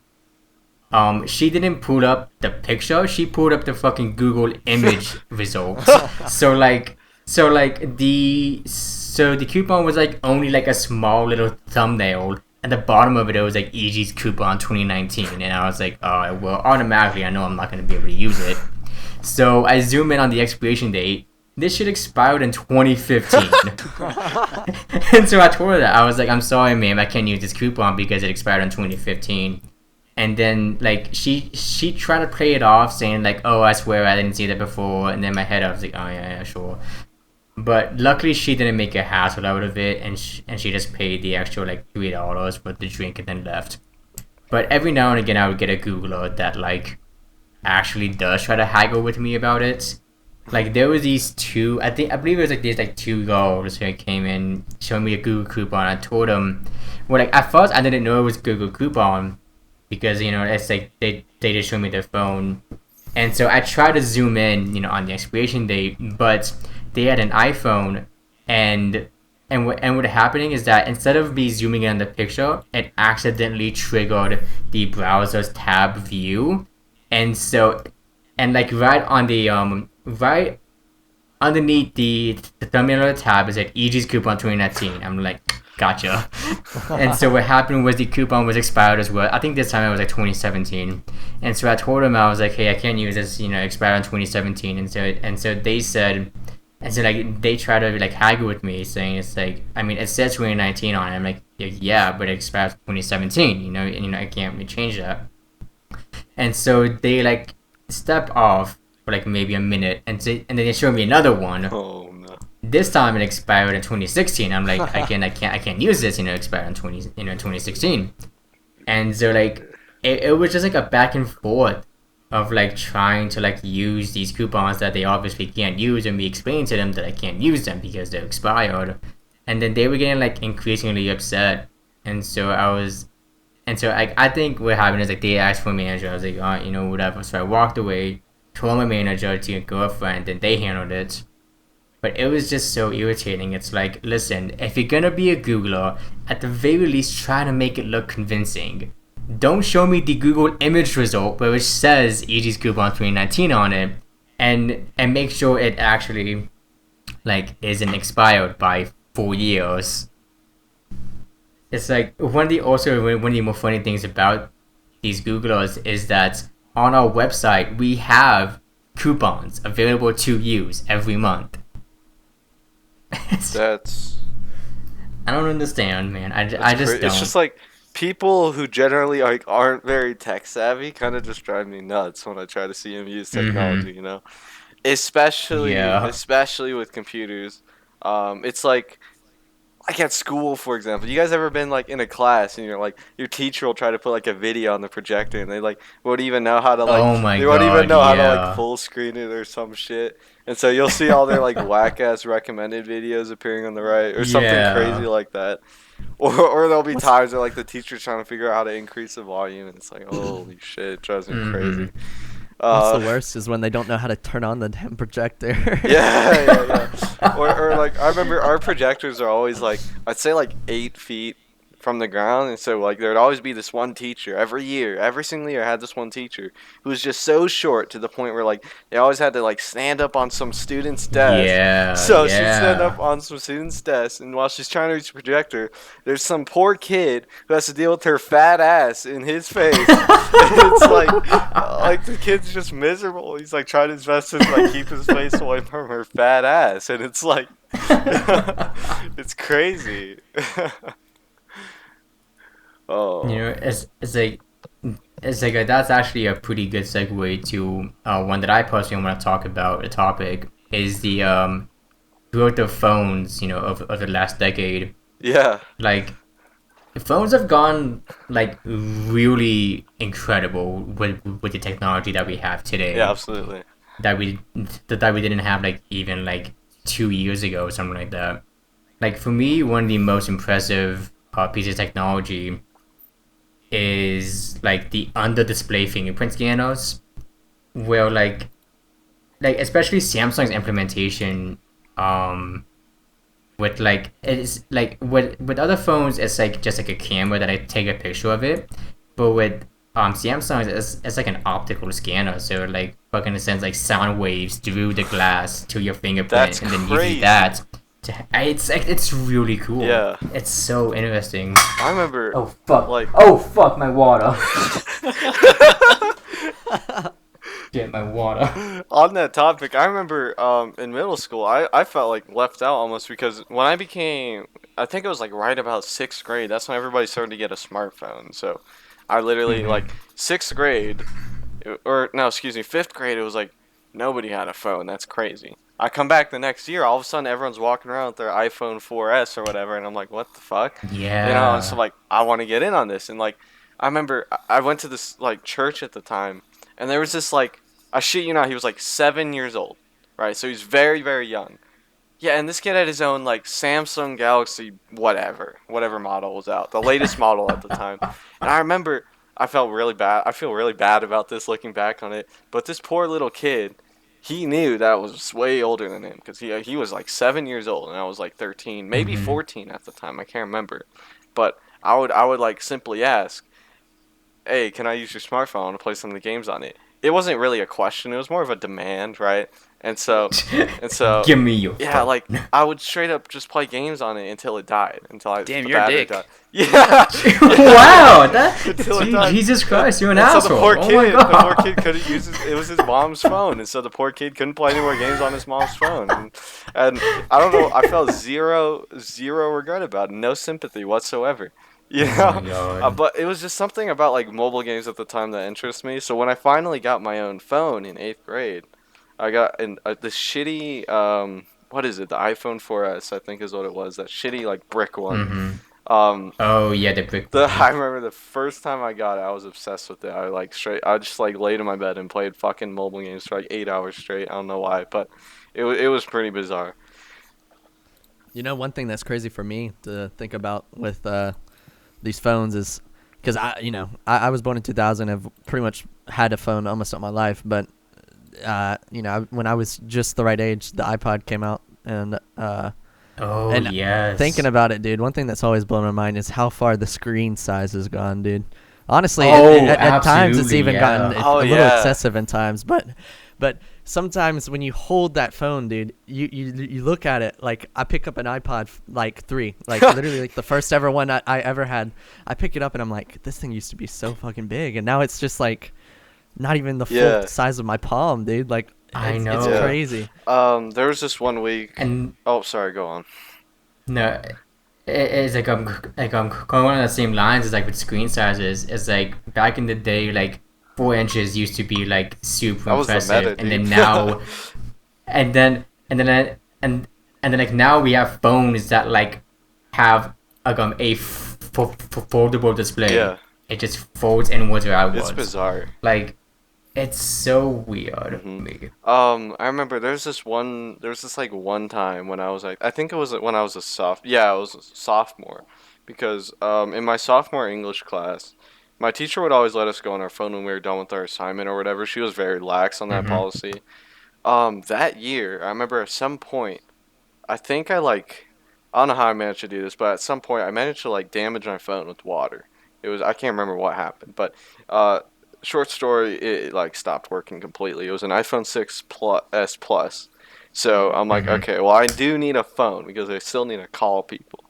she didn't pull up the picture. She pulled up the fucking Google image results. So the coupon was like only like a small little thumbnail. At the bottom of it was like EG's coupon 2019, and I was like, oh, well, automatically I know I'm not going to be able to use it. So I zoom in on the expiration date. This shit expired in 2015. And so I told her that. I was like, I'm sorry, ma'am, I can't use this coupon because it expired in 2015. And then like she tried to play it off, saying like, oh, I swear I didn't see that before. And then my head I was like, oh yeah, sure. But luckily she didn't make a hassle out of it, and she just paid the extra like $3 for the drink and then left. But every now and again I would get a Googler that like actually does try to haggle with me about it. Like there was these two, I believe it was like these like two girls who came in, showed me a Google coupon. I told them, well, like at first I didn't know it was Google coupon because it's like they just showed me their phone, and so I tried to zoom in, on the expiration date, but they had an iPhone, and what happening is that instead of me zooming in on the picture, it accidentally triggered the browser's tab view, and like right on the right underneath the thumbnail of the tab is like EG's coupon 2019. I'm like, Gotcha. And so what happened was the coupon was expired as well. I think this time it was like 2017. And so I told him, I was like, hey, I can't use this, expired in 2017. And so they said, and so like they tried to like haggle with me, saying it's like, I mean, it says 2019 on it. I'm like, yeah, but it expired 2017. And I can't really change that. And so they like step off for like maybe a minute, and then they show me another one. Oh no! This time it expired in 2016. I'm like, I can't use this. Expired in 2016. And so like it was just like a back and forth of like trying to like use these coupons that they obviously can't use, and me explaining to them that I can't use them because they're expired. And then they were getting like increasingly upset, and so I think what happened is like they asked for a manager. I was like, oh, whatever. So I walked away, told my manager to a girlfriend, and they handled it. But it was just so irritating. It's like, listen, if you're gonna be a Googler, at the very least try to make it look convincing. Don't show me the Google image result where it says EG's Coupon 2019 on it, and make sure it actually like isn't expired by 4 years. It's like one of the more funny things about these Googlers is that on our website we have coupons available to use every month. That's... I don't understand, man. I just don't. It's just like people who generally like aren't very tech savvy kind of just drive me nuts when I try to see them use technology. Especially with computers. It's like at school, for example. You guys ever been like in a class and you're like your teacher will try to put like a video on the projector and they like won't even know how to like won't even know how to like full screen it or some shit. And so you'll see all their like whack ass recommended videos appearing on the right or something crazy like that. Or there'll be times where like the teacher's trying to figure out how to increase the volume and it's like holy shit, it drives me crazy. What's the worst is when they don't know how to turn on the damn projector. Yeah. Or like I remember our projectors are always like I'd say like 8 feet from the ground, and so like there'd always be this one teacher every single year had this one teacher who was just so short to the point where like they always had to like stand up on some student's desk. She'd stand up on some student's desk, and while she's trying to reach the projector, there's some poor kid who has to deal with her fat ass in his face. It's like the kid's just miserable. He's like trying his best to like keep his face away from her fat ass, and it's like it's crazy. Oh. It's like that's actually a pretty good segue to one that I personally want to talk about. A topic is the growth of phones, of the last decade. Yeah. Like phones have gone like really incredible with the technology that we have today. Yeah, absolutely. That we didn't have like even like 2 years ago or something like that. Like for me, one of the most impressive pieces of technology is like the under display fingerprint scanners, where like especially Samsung's implementation with like it's like with other phones it's like just like a camera that I take a picture of it, but with Samsung it's like an optical scanner, so like fucking sends like sound waves through the glass to your fingerprint. And then uses that. It's really cool. Yeah. It's so interesting. I remember. Oh fuck! Oh fuck! My water. Get my water. On that topic, I remember in middle school, I felt like left out almost because when I think it was like right about 6th grade. That's when everybody started to get a smartphone. So I literally like 6th grade, 5th grade. It was like nobody had a phone. That's crazy. I come back the next year, all of a sudden everyone's walking around with their iPhone 4S or whatever, and I'm like, what the fuck? Yeah. And so like, I want to get in on this. And like, I remember I went to this like church at the time, and there was this like, I shit you not, he was like 7 years old, right? So he's very, very young. Yeah, and this kid had his own like Samsung Galaxy whatever model was out, the latest model at the time. And I remember I felt really bad. I feel really bad about this looking back on it. But this poor little kid, he knew that I was way older than him because he was like 7 years old and I was like 13, maybe 14 at the time. I can't remember. But I would like simply ask, hey, can I use your smartphone to play some of the games on it? it wasn't really a question. It was more of a demand, right? And so give me your yeah, phone. like I would straight up just play games on it until it died, until Damn, the you're a battery dick. died. Yeah. Wow, Until it died. Jesus Christ, you're an And so asshole. the poor Oh kid, my the God. poor kid couldn't use it was his mom's phone, and so the poor kid couldn't play any more games on his mom's phone, and I don't know, I felt zero regret about it, no sympathy whatsoever, you Oh know. my God. But it was just something about like mobile games at the time that interested me. So when I finally got my own phone in 8th grade, I got the shitty what is it, the iPhone 4S, I think is what it was, that shitty like brick one. Mm-hmm. Um, Oh yeah, the brick I one. remember the first time I got it, I was obsessed with it. I just like laid in my bed and played fucking mobile games for like 8 hours straight. I don't know why, but it was pretty bizarre. You know, one thing that's crazy for me to think about with these phones is because I was born in 2000. I've pretty much had a phone almost all my life, but when I was just the right age, the iPod came out, and Oh and yes. thinking about it, dude, one thing that's always blown my mind is how far the screen size has gone, dude. Honestly, Oh, at times it's absolutely, even gotten yeah. Oh, a little yeah. excessive in times, but sometimes when you hold that phone, dude, you look at it like I pick up an iPod like 3, like literally like the first ever one I ever had. I pick it up and I'm like, this thing used to be so fucking big, and now it's just like not even the Yeah. full size of my palm, dude. Like I it's know. Yeah. crazy. There was this one week. And Oh, sorry, go on. no, it's like I'm going on the same lines as like with screen sizes. It's like back in the day, like 4 inches used to be like super That was the impressive, meta, and then dude. now, and then like now we have phones that like have like foldable display. Yeah. It just folds inwards or outwards. It's bizarre. Like it's so weird. Mhm. Me. I remember there was this like one time when I was like, I think it was when I was I was a sophomore, because in my sophomore English class, my teacher would always let us go on our phone when we were done with our assignment or whatever. She was very lax on that Mm-hmm. policy. That year, I remember at some point, I think I don't know how I managed to do this, but at some point I managed to like damage my phone with water. I can't remember what happened, but uh, short story, it like stopped working completely. It was an iPhone 6 Plus S Plus. So I'm like, Mm-hmm. okay, well I do need a phone because I still need to call people.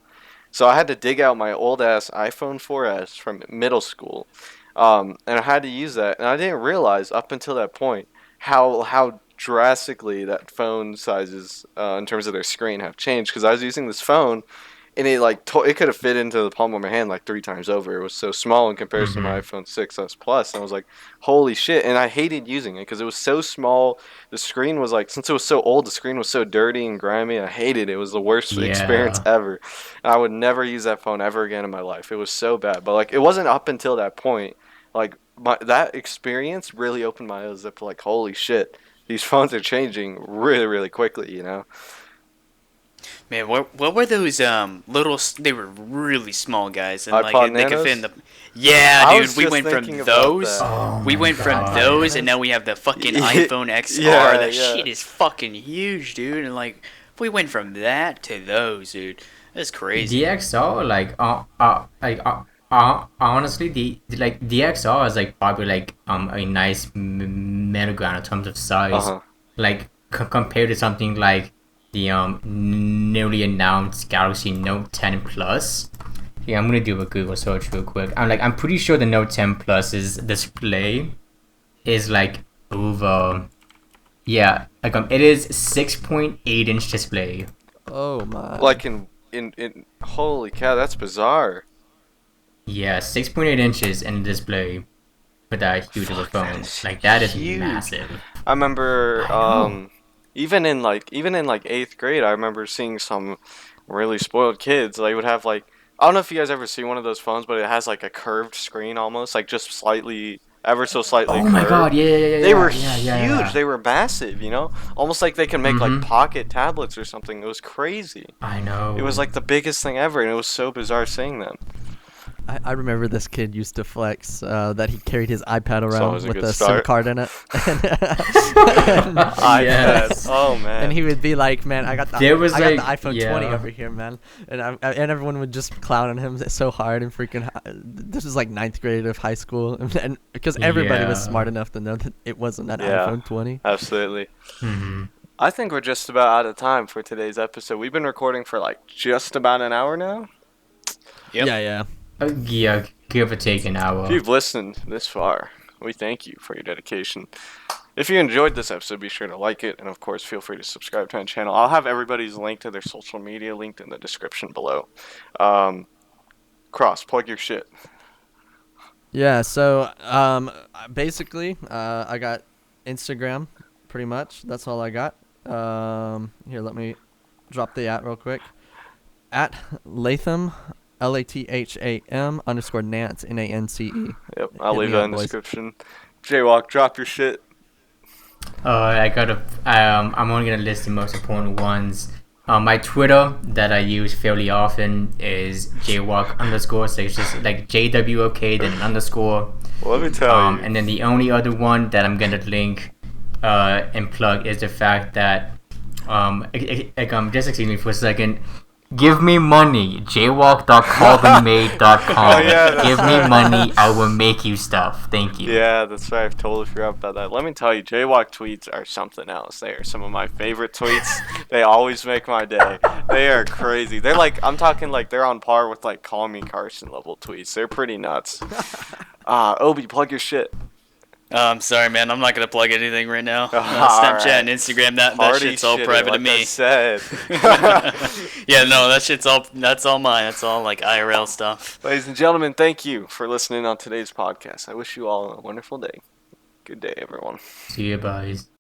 So I had to dig out my old ass iPhone 4S from middle school, and I had to use that. And I didn't realize up until that point how drastically that phone sizes in terms of their screen have changed. Because I was using this phone, and it like it could have fit into the palm of my hand like 3 times over. It was so small in comparison to my Mm-hmm. iPhone 6s Plus. And I was like, holy shit! And I hated using it because it was so small. The screen was like, since it was so old, the screen was so dirty and grimy. I hated it. It was the worst experience Yeah. ever. And I would never use that phone ever again in my life. It was so bad. But like, it wasn't up until that point. Like that experience really opened my eyes up to like, holy shit, these phones are changing really, really quickly. You know? Man, what were those little? They were really small guys, and iPod like they could fit in Nanos? the. Yeah, I dude, was we just went from thinking about those. that. Oh We my went from God. those, and now we have the fucking iPhone XR. Yeah, That yeah. shit is fucking huge, dude. And like, we went from that to those, dude. That's crazy. DXR, honestly, the DXR is like probably like a nice middle ground in terms of size, Uh-huh. like compared to something like the newly announced Galaxy Note 10 Plus. Yeah, I'm gonna do a Google search real quick. I'm pretty sure the Note 10 Plus's display is like over. Yeah, like it is 6.8-inch display. Oh my. Like in holy cow, that's bizarre. Yeah, 6.8 inches in display for that huge of a Fuck, that phone. is Like that is huge. massive. I remember I know. even in like 8th grade, I remember seeing some really spoiled kids. They would have like, I don't know if you guys ever see one of those phones, but it has like a curved screen almost, like just slightly, ever so slightly Oh my god, curved. yeah. They were yeah, huge. yeah. They were massive, you know? Almost like they could make like Mhm. pocket tablets or something. It was crazy. I know. It was like the biggest thing ever, and it was so bizarre seeing them. I remember this kid used to flex that he carried his iPad around with a SIM start. card in it. iPad. Oh man. And he would be like, "Man, I got the iPhone 20 yeah. over here, man." And everyone would just clown on him so hard and freaking. This is like 9th grade of high school, and because everybody was smart enough to know that it wasn't an iPhone 20. Absolutely. Mm-hmm. I think we're just about out of time for today's episode. We've been recording for like just about an hour now. Yep. Yeah. Yeah, give or take an hour. If you've listened this far, we thank you for your dedication. If you enjoyed this episode, be sure to like it, and of course, feel free to subscribe to our channel. I'll have everybody's link to their social media linked in the description below. Cross, plug your shit. Yeah. So basically, I got Instagram, pretty much. That's all I got. Here, let me drop the @ real quick. At Latham. LATHAM _ Nance NANCE. Yep, I'll leave that in the description. JWOK, drop your shit. I'm only gonna list the most important ones. My Twitter that I use fairly often is JWOK _ so it's just like JWOK then an underscore. Well, let me tell you. And then the only other one that I'm gonna link and plug is the fact that just excuse me for a second. Give me money. JWOK.callthemade.com. Oh, yeah, Give me money. I will make you stuff. Thank you. Yeah, that's right. I totally forgot about that. Let me tell you, JWOK tweets are something else. They are some of my favorite tweets. They always make my day. They are crazy. They're like, I'm talking like they're on par with like Call Me Carson level tweets. They're pretty nuts. Obi, plug your shit. I'm sorry, man. I'm not gonna plug anything right now. Snapchat and Instagram, that shit's all private to me. I said. Yeah, no, that's all mine. That's all like IRL stuff. Ladies and gentlemen, thank you for listening on today's podcast. I wish you all a wonderful day. Good day, everyone. See you, guys.